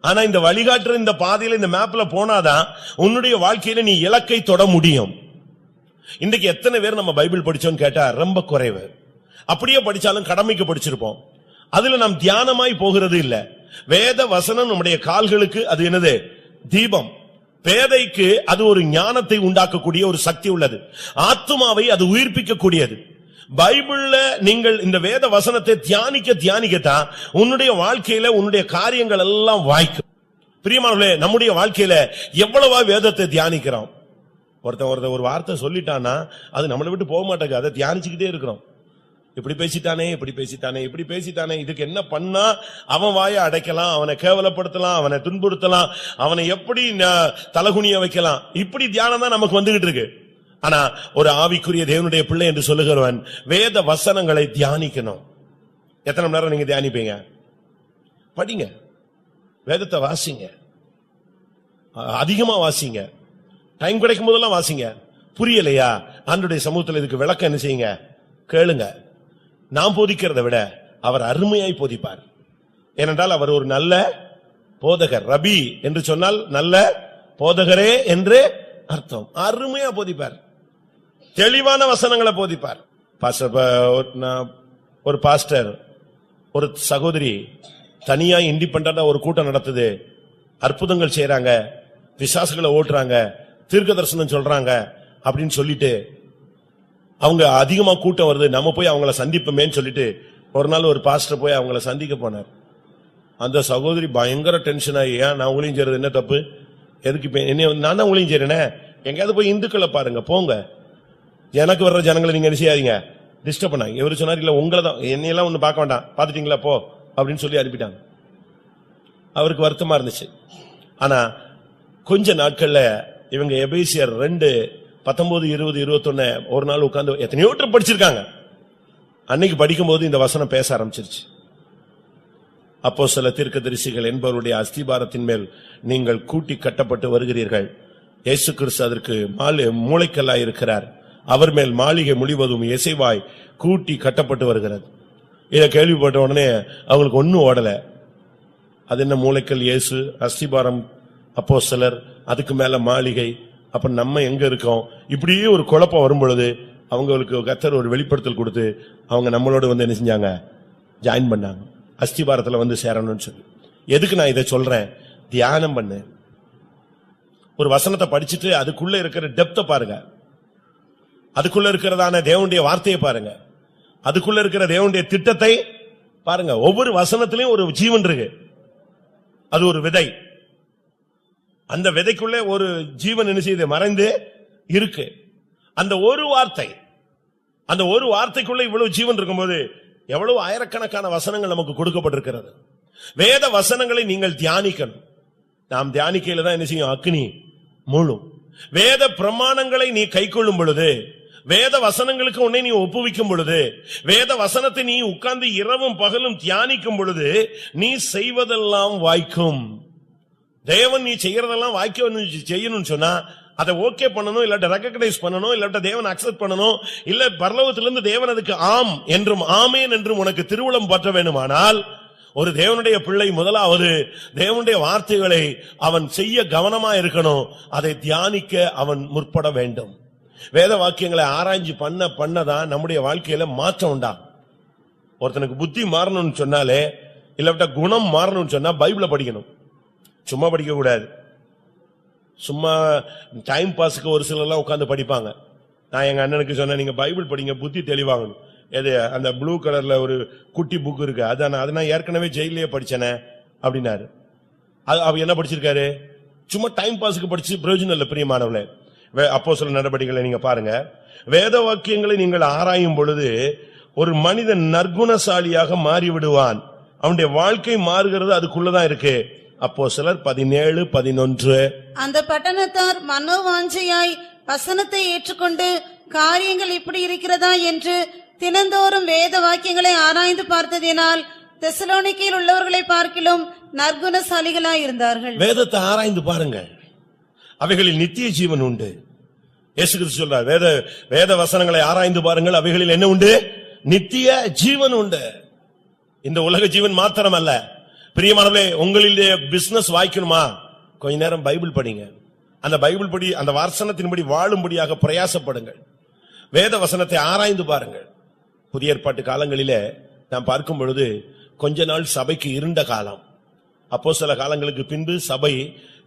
ஆனா இந்த வழிகாட்டுற இந்த பாதையில, இந்த மேப்ல போனாதான் உன்னுடைய வாழ்க்கையில நீ இலக்கை தொட முடியும். இன்றைக்கு எத்தனை பேர் நம்ம பைபிள் படிச்சோம்னு கேட்டா ரொம்ப குறைவு. அப்படியே படிச்சாலும் கடமைக்கு படிச்சிருப்போம். அதுல நாம் தியானமாய் போகிறது இல்ல. வேத வசனம் நம்முடைய கால்களுக்கு அது என்னது, தீபம். பேதைக்கு அது ஒரு ஞானத்தை உண்டாக்கக்கூடிய ஒரு சக்தி உள்ளது. ஆத்துமாவை அது உயிர்ப்பிக்க கூடியது. பைபிள்ல நீங்கள் இந்த வேத வசனத்தை தியானிக்கத்தான் உன்னுடைய வாழ்க்கையில உன்னுடைய காரியங்கள் எல்லாம் வாய்க்கும். பிரியமானவர்களே, நம்முடைய வாழ்க்கையில எவ்வளவா வேதத்தை தியானிக்கிறோம். ஒருத்தன் ஒரு வார்த்தை சொல்லிட்டானா அது நம்மளை விட்டு போக மாட்டேங்க. அதை தியானிச்சுக்கிட்டே இருக்கிறோம். இப்படி பேசிட்டானே, இப்படி பேசிட்டானே, இப்படி பேசிட்டானே, இதுக்கு என்ன பண்ணா அவன் வாயை அடைக்கலாம், அவனை கேவலப்படுத்தலாம், அவனை துன்புறுத்தலாம், அவனை எப்படி தலகுனிய வைக்கலாம், இப்படி தியானம் தான் நமக்கு வந்துகிட்டு இருக்கு. ஆனா ஒரு ஆவிக்குரிய தேவனுடைய பிள்ளை என்று சொல்லுகிறவன் வேத வசனங்களை தியானிக்கணும். எத்தனை மணி நேரம் நீங்க தியானிப்பீங்க? படிங்க, வேதத்தை வாசிங்க, அதிகமா வாசிங்க, டைம் கிடைக்கும் போதெல்லாம் வாசிங்க. புரியலையா, ஆண்டவருடைய சமூகத்தில் இதுக்கு விளக்கம் என்ன செய்யுங்க, கேளுங்க. நாம் போதிக்கிறதை விட அவர் அருமையாய் போதிப்பார். ஏனென்றால் அவர் ஒரு நல்ல போதகர். ரபி என்று சொன்னால் நல்ல போதகரே என்று அர்த்தம். அருமையா போதிப்பார், தெளிவான வசனங்களை போதிப்பார். ஒரு பாஸ்டர் ஒரு சகோதரி தனியா இண்டிபெண்டா ஒரு கூட்டம் நடத்துது, அற்புதங்கள் செய்யறாங்க, பிசாசுகளை ஓட்டுறாங்க, தீர்க்க தரிசனம் சொல்றாங்க அப்படின்னு சொல்லிட்டு அவங்க அதிகமா கூட்டம் வருது, நம்ம போய் அவங்கள சந்திப்போமேன்னு சொல்லிட்டு ஒரு நாள் ஒரு பாஸ்டர் போய் அவங்கள சந்திக்க போனார். அந்த சகோதரி பயங்கர டென்ஷன் ஆகி, ஏன் நான் ஊழியம் செய்யறது என்ன தப்பு, எதுக்கு என்ன நான் தான் ஊழியம் செய்யறேனே, எங்கேயாவது போய் இந்துக்களை பாருங்க போங்க, எனக்கு வர்ற ஜனங்களை நீங்க என்ன செய்யாதீங்க டிஸ்டர்ப் பண்ணாங்க. இவரு சொன்னார், இல்ல உங்களை தான், என்னையெல்லாம் ஒண்ணு பார்க்க வேண்டாம், பாத்துட்டீங்களா போ அப்படின்னு சொல்லி அனுப்பிட்டாங்க. அவருக்கு வருத்தமா இருந்துச்சு. ஆனா கொஞ்ச நாட்கள்ல இவங்க எபேசியர் 2:19, 20, 21 ஒரு நாள் உட்கார்ந்து எத்தனையோ ட்ரிப் படிச்சிருக்காங்க. அன்னைக்கு படிக்கும்போது இந்த வசனம் பேச ஆரம்பிச்சிருச்சு. அப்போஸ்தல தீர்க்கதரிசிகள் என்பவருடைய அஸ்திபாரத்தின் மேல் நீங்கள் கூட்டி கட்டப்பட்டு வருகிறீர்கள். இயேசு கிறிஸ்து அதற்கு மூளைக்கல்லாய் இருக்கிறார். அவர் மேல் மாளிகை முழுவதும் இசைவாய் கூட்டி கட்டப்பட்டு வருகிறது. இதை கேள்விப்பட்ட உடனே அவங்களுக்கு ஒன்னும் ஓடல. அது என்ன மூளைக்கல் இயேசு, அஸ்திபாரம் அப்போஸ்தலர், அதுக்கு மேல மாளிகை, அப்ப நம்ம எங்க இருக்கோம்? இப்படியே ஒரு குழப்பம் வரும் பொழுது அவங்களுக்கு கர்த்தர் ஒரு வெளிப்படுத்தல் கொடுத்து அவங்க நம்மளோட வந்து என்ன செஞ்சாங்க, ஜாயின் பண்ணாங்க, அஸ்திபாரத்துல வந்து சேரணும்னு சொல்லி. எதுக்கு நான் இதை சொல்றேன்? தியானம் பண்ணு. ஒரு வசனத்தை படிச்சுட்டு அதுக்குள்ள இருக்கிற டெப்த பாருங்க, அதுக்குள்ள இருக்கிறதான தேவனுடைய வார்த்தையை பாருங்க, அதுக்குள்ள இருக்கிற தேவனுடைய திட்டத்தை பாருங்க. ஒவ்வொரு வசனத்திலையும் ஒரு ஜீவன் இருக்கு, அது ஒரு விதை. அந்த விதைக்குள்ள ஒரு ஜீவன் என்ன செய்து மறைந்து இருக்கு. அந்த ஒரு வார்த்தை, அந்த ஒரு வார்த்தைக்குள்ள இவ்வளவு ஜீவன் இருக்கும்போது எவ்வளவு ஆயிரக்கணக்கான வசனங்கள் நமக்கு கொடுக்கப்பட்டிருக்கிறது. வேத வசனங்களை நீங்கள் தியானிக்கணும். நாம் தியானிக்கையில தான் என்ன செய்யும், அக்னி மூழும். வேத பிரமாணங்களை நீ கைக்கொள்ளும் பொழுது, வேத வசனங்களுக்கு உன்னை நீ ஒப்புவிக்கும் பொழுது, வேத வசனத்தை நீ உட்கார்ந்து இரவும் பகலும் தியானிக்கும் பொழுது நீ செய்வதெல்லாம் வாய்க்கும். தேவன் நீ செய்யறதெல்லாம் வாய்க்க செய்யணும்னு சொன்னா அதை ஓகே பண்ணணும், இல்லாட்ட ரெகக்னைஸ் பண்ணணும், இல்லாட்ட தேவன் அக்செப்ட் பண்ணணும், இல்ல பரலோகத்திலிருந்து தேவன் அதுக்கு ஆம் என்றும் ஆமேன் என்றும் உனக்கு திருவுளம் பற்ற வேண்டுமானால் ஒரு தேவனுடைய பிள்ளை முதலாவது தேவனுடைய வார்த்தைகளை அவன் செய்ய கவனமா இருக்கணும். அதை தியானிக்க அவன் முற்பட வேண்டும். வேத வாக்கியங்களை ஆராய்ச்சி பண்ணதான் நம்முடைய வாழ்க்கையில மாற்றம் உண்டா. ஒருத்தனுக்கு புத்தி மாறணும்னு சொன்னாலே, இல்லாட்ட குணம் மாறணும்னு சொன்னா பைபிளை படிக்கணும். சும்மா படிக்க கூடாது. சும்மா டைம் பாஸுக்கு ஒரு சிலர்லாம் உட்கார்ந்து படிப்பாங்க. நான் எங்க அண்ணனுக்கு சொன்னேன், நீங்க பைபிள் படிங்க, புத்தி தெளிவாகணும். எது அந்த ப்ளூ கலர்ல ஒரு குட்டி புக் இருக்கு, அது நான் ஏற்கனவே ஜெயிலே படிச்சேனே அப்படின்னாரு. அவ என்ன படிச்சிருக்காரு? சும்மா டைம் பாஸுக்கு படிச்சு பிரயோஜனம் இல்ல. பிரியமானவர்களே, அப்போஸ்தலர் நடபடிகளை நீங்க பாருங்க. வேத வாக்கியங்களை நீங்கள் ஆராயும் பொழுது ஒரு மனிதன் நற்குணசாலியாக மாறிவிடுவான். அவனுடைய வாழ்க்கை மாறுகிறது அதுக்குள்ளதான் இருக்கு. அப்போஸ்தலர் 17:11. அந்த பட்டணத்தார் மனோவாஞ்சையாய் வசனத்தை ஏற்றுக்கொண்டு காரியங்கள் இப்படி இருக்கிறதா என்று தினந்தோறும் வேத வாக்கியங்களை ஆராய்ந்து பார்த்ததினால் தெசலோனிக்கையில் உள்ளவர்களை பார்க்கிலும் நற்குணசாலிகளாய் இருந்தார்கள். வேதத்தை ஆராய்ந்து பாருங்க, அவைகளில் நித்திய ஜீவன் உண்டு. இயேசு கிறிஸ்து சொல்றார், வேத வசனங்களை ஆராய்ந்து பாருங்கள், அவைகளில் என்ன உண்டு? நித்திய ஜீவன் உண்டு. இந்த உலக ஜீவன் மாத்திரம் அல்ல. பிரியமானவர்களே, உங்களிலே பிசினஸ் வாய்க்கணுமா? கொஞ்ச நேரம் பைபிள் படிங்க. அந்த பைபிள் படி, அந்த வசனத்தின்படி வாழும்படியாக பிரயாசப்படுங்கள். வேத வசனத்தை ஆராய்ந்து பாருங்கள். புதிய ஏற்பாட்டு காலங்களிலே நாம் பார்க்கும் பொழுது கொஞ்ச நாள் சபைக்கு இருண்ட காலம். அப்போஸ்தல காலங்களுக்கு பின்பு சபை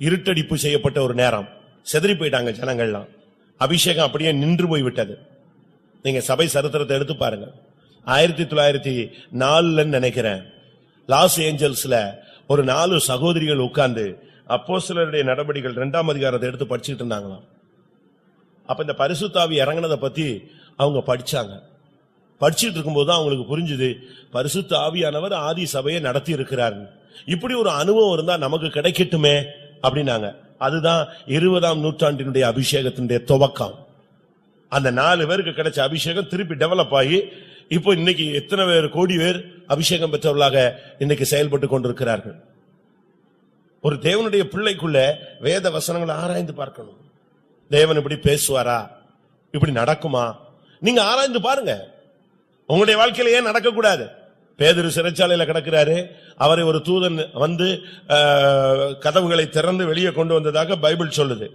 இருட்டடிப்பு செய்யப்பட்ட ஒரு நேரம். செதறி போயிட்டாங்க ஜனங்கள்லாம். அபிஷேகம் அப்படியே நின்று போய்விட்டது. நீங்க சபை சரித்திரத்தை எடுத்து பாருங்க. 1904 நினைக்கிறேன், லாஸ் ஏஞ்சல்ஸ்ல ஒரு 4 சகோதரிகள் உட்கார்ந்து அப்போஸ்தலருடைய நடபடிகள் 2ஆம் அதிகாரத்தை எடுத்து படிச்சுட்டு இருந்தாங்களாம். அப்ப இந்த பரிசுத்த ஆவி இறங்கினதை பத்தி அவங்க படிச்சாங்க. படிச்சுட்டு இருக்கும்போது அவங்களுக்கு புரிஞ்சுது, பரிசுத்த ஆவியானவர் ஆதி சபையை நடத்தி இருக்கிறார். இப்படி ஒரு அனுபவம் இருந்தா நமக்கு கிடைக்கட்டுமே அப்படின்னாங்க. அதுதான் 20ஆம் நூற்றாண்டினுடைய அபிஷேகத்தினுடைய துவக்கம். அந்த 4 பேருக்கு கிடைச்ச அபிஷேகம் திருப்பி டெவலப் ஆகி இப்போ இன்னைக்கு எத்தனை பேர், கோடி பேர் அபிஷேகம் பெற்றவர்களாக இன்னைக்கு செயல்பட்டு கொண்டிருக்கிறார்கள். ஒரு தேவனுடைய பிள்ளைக்குள்ள வேத வசனங்களை ஆராய்ந்து பார்க்கணும். தேவன் இப்படி பேசுவாரா, இப்படி நடக்குமா, நீங்க ஆராய்ந்து பாருங்க. உங்களுடைய வாழ்க்கையில ஏன் நடக்க கூடாது? பேதுரு சிறைச்சாலையில கிடக்கிறாரு, அவரை ஒரு தூதன் வந்து கதவுகளை திறந்து வெளியே கொண்டு வந்ததாக பைபிள் சொல்லுது.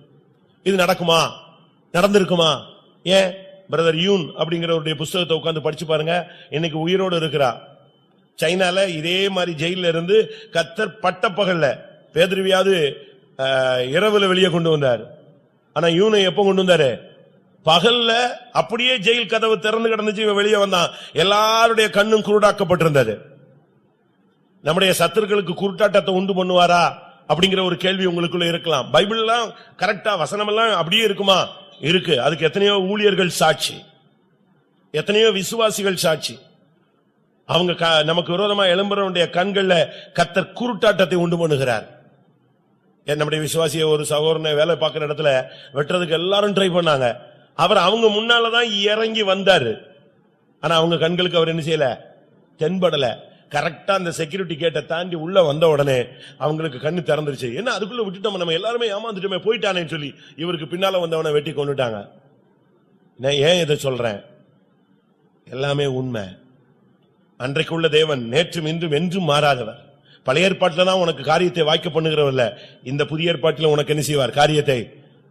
இது நடக்குமா? நடந்திருக்குமா? ஏன் பிரதர் யூன் அப்படிங்கிறவருடைய புஸ்தகத்தை உட்கார்ந்து படிச்சு பாருங்க. இன்னைக்கு உயிரோடு இருக்கிறா. சைனால இதே மாதிரி ஜெயில இருந்து கர்த்தர் பட்டப்பகல்ல பேதுருவையாவது இரவுல வெளியே கொண்டு வந்தார். ஆனா யூனை எப்ப கொண்டு வந்தாரு? பகல்ல. அப்படியே ஜெயில் கதவு திறந்து கிடந்துச்சு, இவன் வெளியே வந்தான். எல்லாருடைய கண்ணும் குருடாக்கப்பட்டிருந்தது. நம்முடைய சத்துருக்களுக்கு குருட்டாட்டத்தை உண்டு பண்ணுவாரா அப்படிங்கிற ஒரு கேள்வி உங்களுக்குள்ள இருக்கலாம். பைபிள் எல்லாம் கரெக்டா, வசனம் எல்லாம் அப்படியே இருக்குமா? இருக்கு. அதுக்கு எத்தனையோ ஊழியர்கள் சாட்சி, எத்தனையோ விசுவாசிகள் சாட்சி. அவங்க நமக்கு விரோதமா எழும்புறவனுடைய கண்கள்ல கர்த்தர் குருட்டாட்டத்தை உண்டு பண்ணுகிறார். நம்முடைய விசுவாசிய ஒரு சகோதரனை வேலை பார்க்கிற இடத்துல வெட்டுறதுக்கு எல்லாரும் ட்ரை பண்ணாங்க. அவர் அவங்க முன்னாலதான் இறங்கி வந்தாரு. ஆனா அவங்க கண்களுக்கு அவர் என்ன செய்யல? தென்படல. கரெக்டா அந்த செக்யூரிட்டி கேட்டை தாண்டி உள்ள வந்த உடனே அவங்களுக்கு கண்ணு திறந்துருச்சு. என்ன அதுக்குள்ள விட்டுட்டோம், நம்ம எல்லாருமே ஏமாந்துட்டோமே, போயிட்டானேன்னு சொல்லி இவருக்கு பின்னால வந்தவனை வெட்டி கொண்டுட்டாங்க. நான் ஏன் இதை சொல்றேன்? எல்லாமே உண்மை. அன்றைக்குள்ள தேவன் நேற்றும் இன்றும் என்றும் மாறாதவர். பழைய ஏற்பாட்டில தான் உனக்கு காரியத்தை வாய்க்க பண்ணுகிறவர்ல, இந்த புதிய ஏற்பாட்டில் உனக்கு என்ன செய்வார்? காரியத்தை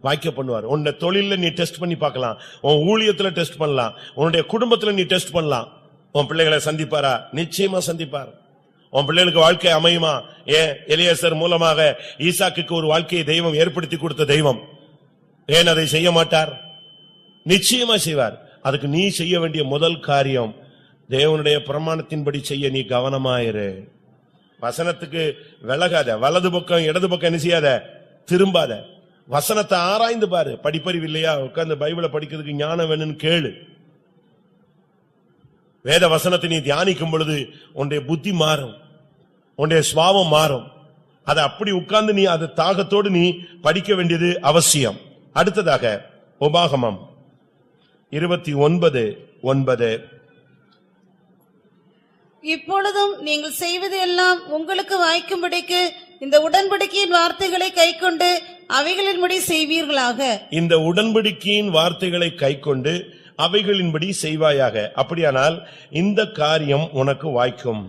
வாய்க்க பண்ணுவார். உன்னை தொழில நீ டெஸ்ட் பண்ணி பார்க்கலாம், உன் ஊழியத்துல டெஸ்ட் பண்ணலாம், உன்னுடைய குடும்பத்துல நீ டெஸ்ட் பண்ணலாம். உன் பிள்ளைகளை சந்திப்பாரா? நிச்சயமா சந்திப்பார். உன் பிள்ளைகளுக்கு வாழ்க்கை அமையுமா? ஏன் எலியாசர் மூலமாக ஈசாக்குக்கு ஒரு வாழ்க்கையை தெய்வம் ஏற்படுத்தி கொடுத்த தெய்வம் ஏன் அதை செய்ய மாட்டார்? நிச்சயமா செய்வார். அதுக்கு நீ செய்ய வேண்டிய முதல் காரியம், தேவனுடைய பிரமாணத்தின்படி செய்ய நீ கவனமாயிரு. வசனத்துக்கு விலகாத. வலது பக்கம் இடது பக்கம் என்ன செய்யாத? திரும்பாத. வசனத்தை ஆராய்ந்து பாரு. படிப்பறிவு இல்லையா? உட்கார்ந்து பைபிளை படிக்கிறதுக்கு ஞானம் வேணும்னு கேளு. வேத வசனத்தை நீ தியானிக்கும் பொழுது உன்னுடைய புத்தி மாறும், உன்னுடைய சுபாவம் மாறும். அதை அப்படி உட்கார்ந்து நீ அது தாகத்தோடு நீ படிக்க வேண்டியது அவசியம். அடுத்ததாக உபாகமம் 29:9. இப்பொழுதும் நீங்கள் செய்வது எல்லாம் உங்களுக்கு வாய்க்கும்படிக்கு இந்த உடன்படிக்கையின் வார்த்தைகளை கைக்கொண்டு அவைகளின்படி செய்வீர்களாக. இந்த உடன்படிக்கையின் வார்த்தைகளை கைக்கொண்டு அவைகளின்படி செய்வாயாக. அப்படியானால் இந்த காரியம் உனக்கு வாய்க்கும்.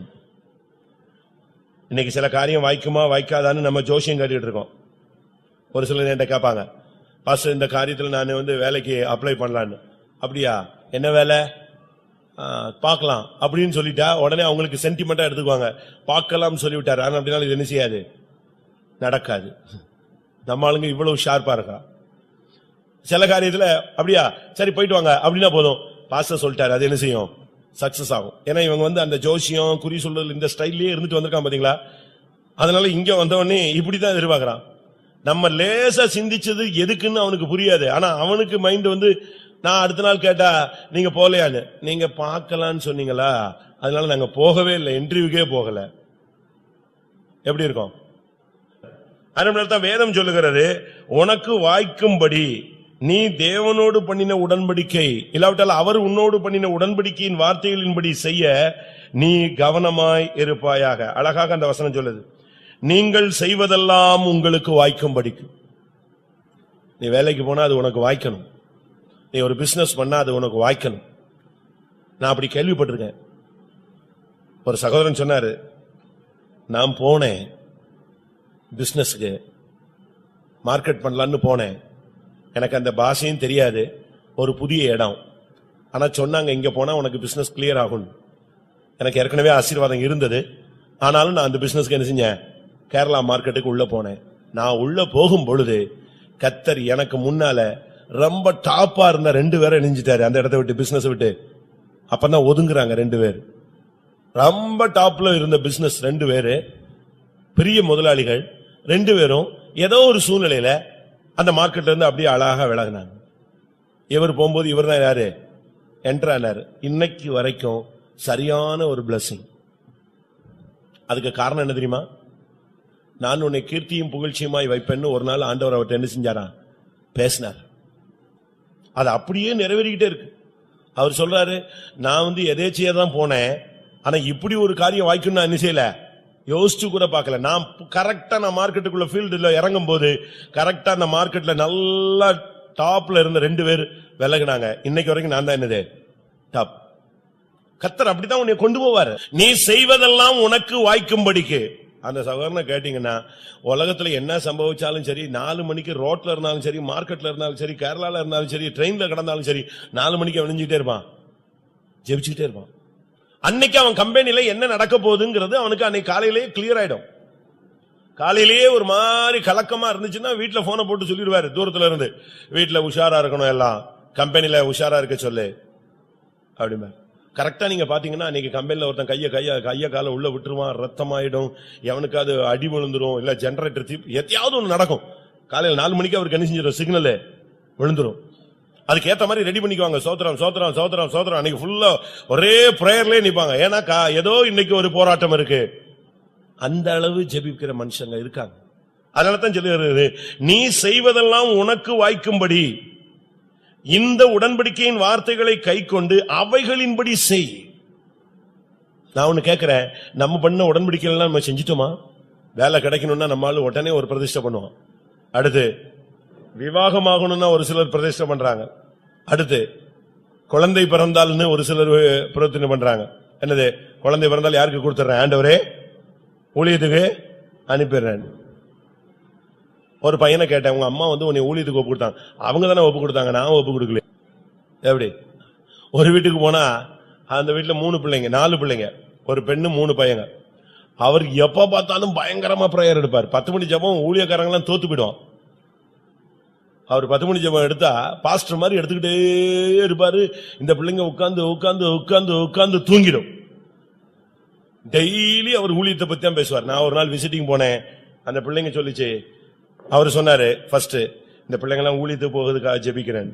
இன்னைக்கு சில காரியம் வாய்க்குமா வாய்க்காதான்னு நம்ம ஜோசியம் கேட்டுட்டு இருக்கோம். ஒரு சிலர் என்கிட்ட கேட்பாங்க, பாஸ்டர் இந்த காரியத்தில் நான் வேலைக்கு அப்ளை பண்ணலான்னு. அப்படியா? என்ன வேலை? பார்க்கலாம் அப்படின்னு சொல்லிட்டா உடனே அவங்களுக்கு சென்டிமெண்டா எடுத்துக்குவாங்க. பார்க்கலாம் சொல்லிவிட்டாரு, ஆனா அப்படினாலும் இது என்ன செய்யாது? நடக்காது. நம்ம ஆளுங்க இவ்வளவு ஷார்ப்பா இருக்கா? சில காரியத்துல அப்படியா சரி போயிட்டு வாங்க அப்படின்னா போதும், பாஸ்டர் சொல்லிட்டாரு, அது என்ன செய்யும்? சக்சஸ் ஆகும். ஏன்னா இவங்க அந்த ஜோசியம் குறி சொல்றது இந்த ஸ்டைல்லயே இருந்துட்டு வந்திருக்கான் பாத்தீங்களா? அதனால இங்க வந்தவொடனே இப்படிதான் எதிர்பார்க்கறான். நம்ம லேசா சிந்திச்சது எதுக்குன்னு அவனுக்கு புரியாது. ஆனா அவனுக்கு மைண்ட் நான் அடுத்த நாள் கேட்டா நீங்க போலையான்னு, நீங்க பார்க்கலான்னு சொன்னீங்களா, அதனால நாங்க போகவே இல்லை, இன்டர்வியூக்கே போகல. எப்படி இருக்கும்? அதனால வேதம் சொல்லுகிறது, உனக்கு வாய்க்கும்படி நீ தேவனோடு பண்ணின உடன்படிக்கை இல்லாவிட்டால் அவர் உன்னோடு பண்ணின உடன்படிக்கையின் வார்த்தைகளின்படி செய்ய நீ கவனமாய் இருப்பாயாக. அழகாக அந்த வசனம் சொல்லுது, நீங்கள் செய்வதெல்லாம் உங்களுக்கு வாய்க்கும்படிக்கு. நீ வேலைக்கு போனா அது உனக்கு வாய்க்கணும், நீ ஒரு பிசினஸ் பண்ணா அது உனக்கு வாய்க்கணும். நான் அப்படி கேள்விப்பட்டிருக்கேன். ஒரு சகோதரன் சொன்னாரு, நான் போனேன் பிசினஸ்க்கு, மார்க்கெட் பண்ணலான்னு போனேன். எனக்கு அந்த பாஷையும் தெரியாது, ஒரு புதிய இடம். ஆனா சொன்னாங்க இங்க போனா உனக்கு பிசினஸ் கிளியர் ஆகும். எனக்கு ஏற்கனவே ஆசீர்வாதம் இருந்தது. ஆனாலும் நான் அந்த பிசினஸ்க்கு என்ன செஞ்சேன்? கேரளா மார்க்கெட்டுக்கு உள்ள போனேன். நான் உள்ள போகும் பொழுது கர்த்தர் எனக்கு முன்னால ரொம்ப டாப்பா இருந்த 2 பேரை இணைஞ்சிட்டாரு அந்த இடத்தை விட்டு, பிசினஸ் விட்டு. அப்பதான் ஒதுங்குறாங்க 2 பேர். ரொம்ப டாப்ல இருந்த பிசினஸ் 2 பேரு பெரிய முதலாளிகள். 2 பேரும் ஏதோ ஒரு சூழ்நிலையில அந்த மார்க்கெட்ல இருந்து அப்படியே அழகா விலகினாங்க. இவர் போகும்போது இவர் தான் யாரு? என்ட்ரானார். இன்னைக்கு வரைக்கும் சரியான ஒரு பிளஸிங். அதுக்கு காரணம் என்ன தெரியுமா? நான் உன்னை கீர்த்தியும் புகழ்ச்சியுமாய் வைப்பேன்னு ஒரு நாள் ஆண்டவர் அவர்கிட்ட என்ன செஞ்சாரா? பேசினார். அது அப்படியே நிறைவேறிக்கிட்டே இருக்கு. அவர் சொல்றாரு, நான் எதேச்சியா தான் போனேன், ஆனா இப்படி ஒரு காரியம் வாய்க்கும் நான் என்ன செய்யல, யோசிச்சு கூட பார்க்கல. நான் கரெக்டா நான் மார்க்கெட்டுக்குள்ள ஃபீல்டுல இறங்கும் போது கரெக்டா அந்த மார்க்கெட்ல நல்லா டாப்ல இருந்த 2 பேர் விலகினாங்க. இன்னைக்கு வரைக்கும் நான் தான் என்னது டாப். கர்த்தர் அப்படித்தான் உன்னை கொண்டு போவாரு. நீ செய்வதெல்லாம் உனக்கு வாய்க்கும்படிக்கு. அந்த சகோதரனை கேட்டீங்கன்னா உலகத்துல என்ன சம்பவிச்சாலும் சரி 4 மணிக்கு ரோட்ல இருந்தாலும் சரி, மார்க்கெட்ல இருந்தாலும் சரி, கேரளால இருந்தாலும் சரி, ட்ரெயின்ல கிடந்தாலும் சரி, 4 மணிக்கு விழிஞ்சுட்டே இருப்பான், ஜெபிச்சுட்டே இருப்பான். அன்னைக்கு அவன் கம்பெனில என்ன நடக்க போகுதுங்கிறது அவனுக்கு அன்னைக்கு காலையிலேயே கிளியர் ஆயிடும். காலையிலேயே ஒரு மாதிரி கலக்கமா இருந்துச்சுன்னா வீட்டுல போனை போட்டு சொல்லிடுவாரு, தூரத்துல இருந்து, வீட்டுல உஷாரா இருக்கணும், எல்லாம் கம்பெனில உஷாரா இருக்க சொல்லு அப்படிமா. கரெக்டா நீங்க பாத்தீங்கன்னா அன்னைக்கு கம்பெனில ஒருத்தன் கைய கால உள்ள விட்டுருவான், ரத்தமாயிடும், எவனுக்கு அது அடி விழுந்துரும், இல்ல ஜெனரேட்டர் தீப் எத்தையாவது ஒண்ணு நடக்கும். காலையில 4 மணிக்கு அவருக்கு என்ன செஞ்சிடும், சிக்னல் விழுந்துரும். அதுக்கு ஏத்த மாதிரி ரெடி பண்ணிக்குவாங்க. சோத்திரம் சோத்திரம் சோத்திரம் சோத்திரம். அன்னைக்கு ஃபுல்லா ஒரே பிரேயர்லயே நிப்பாங்க. ஏன்னா ஏதோ இன்னைக்கு ஒரு போராட்டம் இருக்கு. அந்த அளவு ஜெபிக்கிற மனுஷங்க இருக்காங்க. அதனாலதான் சொல்லுகிறது, நீ செய்வதெல்லாம் உனக்கு வாய்க்கும்படி இந்த உடன்படிக்கையின் வார்த்தைகளை கைக்கொண்டு அவைகளின்படி செய். நான் ஒண்ணு கேட்கிறேன், நம்ம பண்ண உடன்படிக்கைகள் நம்ம செஞ்சிட்டோமா? வேலை கிடைக்கணும்னா நம்மளால உடனே ஒரு பிரதிஷ்டை பண்ணுவோம். அடுத்து விவாகமாகணும்னா ஒரு சிலர் பிரதிஷ்டை பண்றாங்க. அடுத்து குழந்தை பிறந்தால்னு ஒரு சிலர் பிரதிஷ்டை பண்றாங்க. என்னது, குழந்தை பிறந்தால் யாருக்கு கொடுத்துறேன், ஆண்டவரே ஊழியத்துக்கு அனுப்பிடுறேன். ஒரு பையனை கேட்டேன், உங்க அம்மா உன்னை ஊழியத்துக்கு ஒப்பு கொடுத்தாங்க. அவங்க தானே ஒப்பு கொடுத்தாங்க, நான் ஒப்பு கொடுக்கல. எப்படி? ஒரு வீட்டுக்கு போனா அந்த வீட்டுல 3 பிள்ளைங்க 4 பிள்ளைங்க, ஒரு பெண்ணு 3 பையங்க. அவர் எப்ப பார்த்தாலும் பயங்கரமா பிரேயர் எடுப்பார். 10 மணி ஜெபம் ஊழியக்காரங்களாம் தோத்து போயிடுவான். அவர் 10 மணி ஜெபம் எடுத்தா பாஸ்டர் மாதிரி எடுத்துக்கிட்டே இருப்பாரு. இந்த பிள்ளைங்க உட்கார்ந்து உட்கார்ந்து உட்கார்ந்து உட்கார்ந்து தூங்கிடும். டெய்லி அவர் ஊழியத்தை பத்தி தான் பேசுவார். நான் ஒரு நாள் விசிட்டிங் போனேன், அந்த பிள்ளைங்க சொல்லிச்சு, அவர் சொன்னாரு, ஃபர்ஸ்ட் இந்த பிள்ளைங்க எல்லாம் ஊழியத்துக்கு போகிறதுக்காக ஜெபிக்கிறேன்.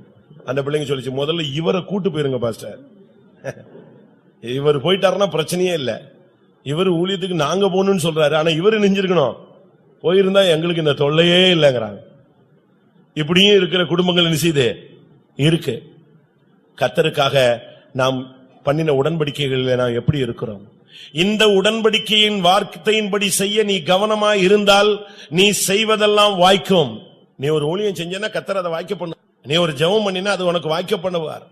அந்த பிள்ளைங்க சொல்லிச்சு, முதல்ல இவரை கூட்டு போயிருங்க பாஸ்டர், இவர் போயிட்டாருன்னா பிரச்சனையே இல்ல, இவர் ஊழியத்துக்கு நாங்க போகணும்னு சொல்றாரு, ஆனா இவரு நெஞ்சிருக்கணும், போயிருந்தா எங்களுக்கு இந்த தொல்லையே இல்லைங்கிறாங்க. இப்படியும் இருக்கிற குடும்பங்கள் என்ன செய்து இருக்கு. கர்த்தருக்காக நாம் பண்ணின உடன்படிக்கைகளில் நாம் எப்படி இருக்கிறோம்? இந்த உடன்படிக்கையின் வார்த்தையின்படி செய்ய நீ கவனமா இருந்தால் நீ செய்வதெல்லாம் வாய்க்கும். நீ ஒரு ஊழியம் செஞ்சனா கர்த்தர் அதை வாய்க்க பண்ணு. நீ ஒரு ஜெபம் பண்ணினா அது உனக்கு வாய்க்க பண்ணுவார்.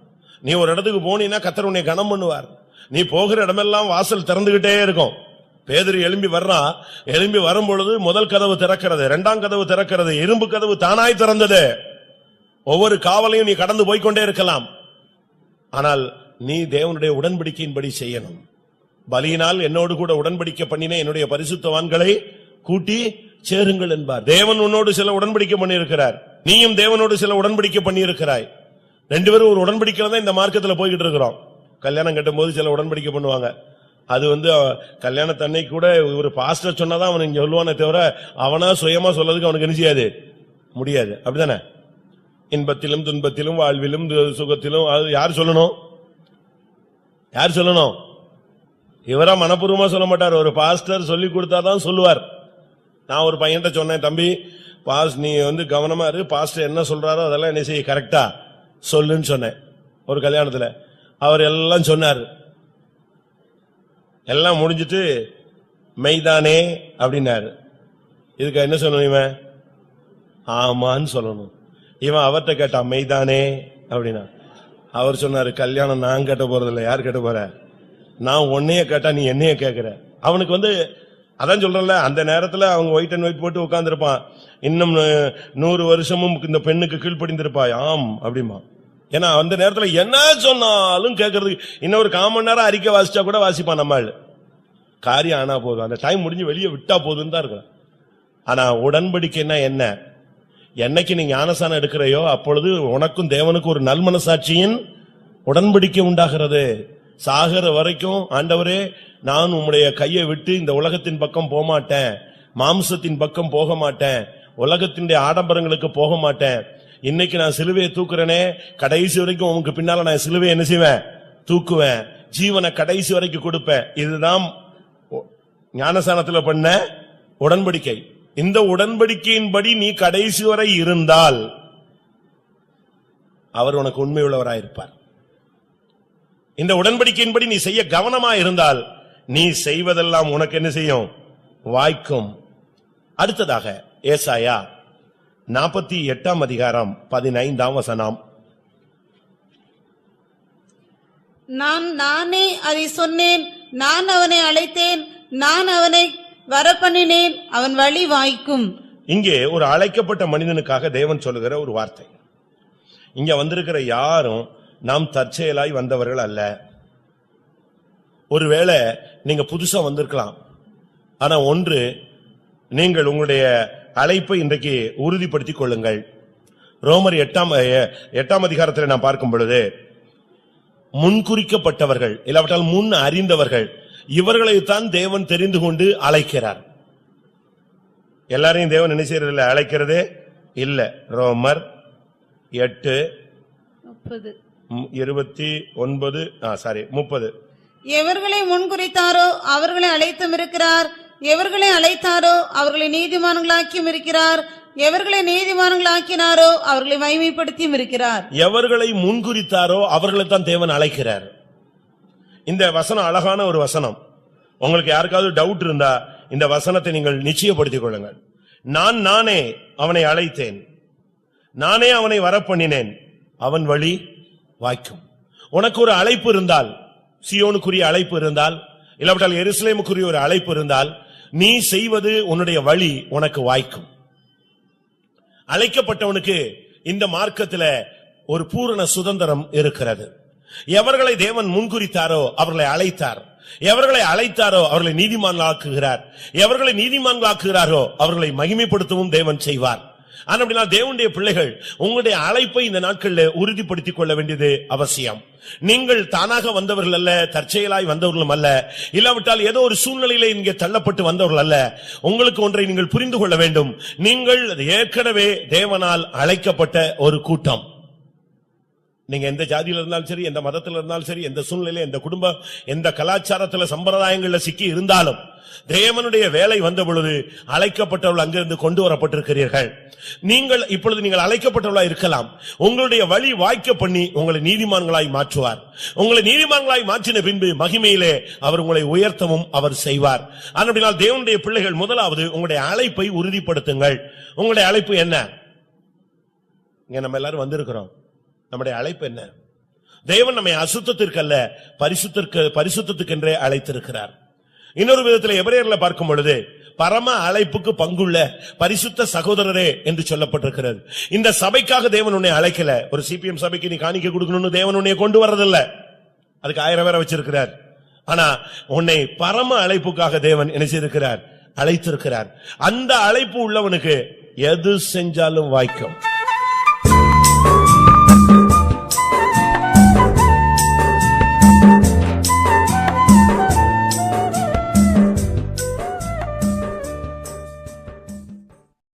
நீ ஒரு இடத்துக்கு போனீனா கர்த்தர் உன்னை கனம் பண்ணுவார். நீ போகிற இடமெல்லாம் வாசல் திறந்துகிட்டே இருக்கும். பேதுரு எழும்பி வர்றான். எழும்பி வரும் பொழுது முதல் கதவு திறக்கிறது, 2ஆம் கதவு திறக்கிறது, இரும்பு கதவு தானாய் திறந்தது. ஒவ்வொரு காவலையும் நீ கடந்து போய்கொண்டே இருக்கலாம். ஆனால் நீ தேவனுடைய உடன்படிக்கையின்படி செய்யணும். பலியினால் என்னோடு கூட உடன்படிக்கை பண்ணின என்னுடைய பரிசுத்தவான்களை கூட்டி சேருங்கள் என்பார். தேவன் உன்னோடு சில உடன்படிக்கை பண்ணி இருக்கிறார், நீயும் தேவனோடு சில உடன்படிக்கை பண்ணி இருக்கிறாய். 2 பேரும் ஒரு உடன்படிக்கையில தான் இந்த மார்க்கத்தில் போய்கிட்டு இருக்கிறோம். கல்யாணம் கட்டும் போது சில உடன்படிக்கை பண்ணுவாங்க. அது கல்யாணத்தன்னை கூட ஒரு பாஸ்டர் சொன்னாதான் அவன் இங்க சொல்லுவானே தவிர அவனா சுயமா சொல்லதுக்கு அவனுக்கு என்ன செய்யாது, முடியாது. அப்படிதானே? இன்பத்திலும் துன்பத்திலும் வாழ்விலும் சுகத்திலும் யார் சொல்லணும்? யார் சொல்லணும்? இவரா மனப்பூர்வமா சொல்ல மாட்டார், ஒரு பாஸ்டர் சொல்லி கொடுத்தாதான் சொல்லுவார். நான் ஒரு பையன்கிட்ட சொன்னேன், தம்பி நீ கவனமா இரு, பாஸ்டர் என்ன சொல்றாரோ அதெல்லாம் என்ன செய்ய கரெக்டா சொல்லுன்னு சொன்னேன். ஒரு கல்யாணத்துல அவர் எல்லாம் சொன்னார். எல்லாம் முடிஞ்சிட்டு மெய்தானே அப்படின்னாரு. இதுக்கு என்ன சொல்லணும்? இவன் ஆமான்னு சொல்லணும். இவன் அவர்கிட்ட கேட்டான் மெய்தானே அப்படின்னா. அவர் சொன்னாரு, கல்யாணம் நான் கேட்ட போறதில்லை, யார் கேட்ட போற? நான் உன்னைய கேட்டா நீ என்னைய கேட்கிற. அவனுக்கு அதான் சொல்றேன்ல, அந்த நேரத்துல அவங்க ஒயிட் அண்ட் ஒயிட் போட்டு உட்கார்ந்து இருப்பான். இன்னும் 100 வருஷமும் இந்த பெண்ணுக்கு கீழ்ப்படிந்திருப்பாய், ஆம் அப்படிமா. ஏன்னா அந்த நேரத்துல என்ன சொன்னாலும் கேட்கறதுக்கு இன்னும் ஒரு 1/4 மணி நேரம் அறிக்கை வாசிச்சா கூட வாசிப்பான். நம்ம காரியம் ஆனா போதும், அந்த டைம் முடிஞ்சு வெளியே விட்டா போதுன்னு தான் இருக்கும். ஆனா உடன்படிக்கைன்னா என்ன? என்னைக்கு நீ ஞானசானம் எடுக்கிறையோ அப்பொழுது உனக்கும் தேவனுக்கும் ஒரு நல்மனசாட்சியின் உடன்படிக்கை உண்டாகிறது. சாகர வரைக்கும் ஆண்டவரே நான் உம்முடைய கையை விட்டு இந்த உலகத்தின் பக்கம் போக மாட்டேன், மாம்சத்தின் பக்கம் போக மாட்டேன், உலகத்தினுடைய ஆடம்பரங்களுக்கு போக மாட்டேன். இன்னைக்கு நான் சிலுவையை தூக்குறேனே, கடைசி வரைக்கும் உனக்கு பின்னால நான் சிலுவையை என்ன செய்வேன்? தூக்குவேன். ஜீவனை கடைசி வரைக்கும் கொடுப்பேன். இதுதான் ஞானசானத்துல பண்ண உடன்படிக்கை. இந்த உடன்படிக்கையின்படி நீ கடைசி வரை இருந்தால் அவர் உனக்கு உண்மை உள்ளவராயிருப்பார். இந்த உடன்படிக்கையின்படி நீ செய்ய கவனமா இருந்தால் நீ செய்வதெல்லாம் உனக்கு என்ன செய்யும்? வாய்க்கும். அடுத்ததாக ஏசாயா 48ஆம் அதிகாரம் 15ஆம் வசனம். நானே அதை சொன்னேன், நான் அவனை அழைத்தேன், நான் அவனை வரப்பண்ணினேன், அவன் வழி வாய்க்கும். இங்கே ஒரு அழைக்கப்பட்ட மனிதனுக்காக தேவன் சொல்லுகிற ஒரு வார்த்தை. இங்க வந்திருக்கிற யாரும் நாம் தற்செயலாய் வந்தவர்கள் அல்ல. ஒருவேளை நீங்க புதுசா வந்திருக்கலாம், ஆனா ஒன்று, நீங்கள் உங்களுடைய அழைப்பை இன்றைக்கு உறுதிப்படுத்திக் கொள்ளுங்கள். ரோமர் 8ஆம் அதிகாரத்தில் நாம் பார்க்கும் பொழுது, முன்குறிக்கப்பட்டவர்கள் இல்லாவிட்டால் முன் அறிந்தவர்கள், இவர்களைத்தான் தேவன் தெரிந்து கொண்டு அழைக்கிறார். எல்லாரையும் தேவன் என்ன செய்யறதில்ல, அழைக்கிறதே இல்ல. ரோமர் 8:29 எவர்களை முன்குறித்தாரோ அவர்களை அழைத்தும் இருக்கிறார், எவர்களை அழைத்தாரோ அவர்களை நீதிமான்களாக்கியும் இருக்கிறார், எவர்களை நீதிமான்களாக்கினாரோ அவர்களை மகிமைப்படுத்தியும் இருக்கிறார். எவர்களை முன்குறித்தாரோ அவர்களைத்தான் தேவன் அழைக்கிறார். இந்த வசனம் அழகான ஒரு வசனம். உங்களுக்கு யாருக்காவது டவுட் இருந்தா இந்த வசனத்தை நீங்கள் நிச்சயப்படுத்திக் கொள்ளுங்கள். நானே அவனை அழைத்தேன், நானே அவனை வரப்பண்ணினேன், அவன் வழி வாய்க்கும். உனக்கு ஒரு அழைப்பு இருந்தால், சீயோனுக்குரிய அழைப்பு இருந்தால், இல்லாவிட்டால் எருசலேமுக்குரிய ஒரு அழைப்பு இருந்தால், நீ செய்வது உன்னுடைய வழி உனக்கு வாய்க்கும். அழைக்கப்பட்டவனுக்கு இந்த மார்க்கத்துல ஒரு பூரண சுதந்திரம் இருக்கிறது. எவர்களை தேவன் முன்குறித்தாரோ அவர்களை அழைத்தார், எவர்களை அழைத்தாரோ அவர்களை நீதிமான்களாக்குகிறார், எவர்களை நீதிமான்களாக்குகிறாரோ அவர்களை மகிமைப்படுத்தவும் தேவன் செய்வார். அப்படினா தேவனுடைய பிள்ளைகள் உங்களுடைய அழைப்பை இந்த நாட்களில் உறுதிப்படுத்திக் கொள்ள வேண்டியது அவசியம். நீங்கள் தானாக வந்தவர்கள் அல்ல, தற்செயலாய் வந்தவர்களும் அல்ல, இல்லாவிட்டால் ஏதோ ஒரு சூழ்நிலையில இங்கே தள்ளப்பட்டு வந்தவர்கள் அல்ல. உங்களுக்கு ஒன்றை நீங்கள் புரிந்து கொள்ள வேண்டும், நீங்கள் ஏற்கனவே தேவனால் அழைக்கப்பட்ட ஒரு கூட்டம். நீங்க எந்த ஜாதியில இருந்தாலும் சரி, எந்த மதத்தில் இருந்தாலும் சரி, எந்த சூழ்நிலையில, எந்த குடும்பம், எந்த கலாச்சாரத்துல, சம்பிரதாயங்கள்ல சிக்கி இருந்தாலும், தேவனுடைய வேலை வந்த பொழுது அழைக்கப்பட்டவர்கள் அங்கிருந்து கொண்டு வரப்பட்டிருக்கிறீர்கள். இப்பொழுது நீங்கள் அழைக்கப்பட்டவர்களாய் இருக்கலாம். உங்களுடைய வழி வாய்க்க பண்ணி உங்களை நீதிமான்களாய் மாற்றுவார். உங்களை நீதிமான்களாய் மாற்றின பின்பு மகிமையிலே அவர் உங்களை உயர்த்தவும் அவர் செய்வார். ஆனால் தேவனுடைய பிள்ளைகள், முதலாவது உங்களுடைய அழைப்பை உறுதிப்படுத்துங்கள். உங்களுடைய அழைப்பு என்ன? இங்க நம்ம எல்லாரும் வந்திருக்கிறோம். நம்முடைய அழைப்பு என்ன? தேவன் நம்மை அசுத்தத்திற்கு அல்ல, பரிசுத்தத்துக்கென்றே அழைத்திருக்கிறார். இன்னொரு விதத்தில் எபிரேயர்ல பார்க்கும் பொழுது, பரம அழைப்புக்கு பங்குள்ள பரிசுத்த சகோதரரே என்று சொல்லப்பட்டிருக்கிறது. இந்த சபைக்காக தேவன் உன்னை அழைக்கல. ஒரு சிபிஎம் சபைக்கு நீ காணிக்கை கொடுக்கணும்னு தேவன் உன்னை கொண்டு வரதில்லை, அதுக்கு 1000 பேரை வச்சிருக்கிறார். ஆனா உன்னை பரம அழைப்புக்காக தேவன் என்ன செய்திருக்கிறார்? அழைத்திருக்கிறார். அந்த அழைப்பு உள்ளவனுக்கு எது செஞ்சாலும் வாய்க்கும்.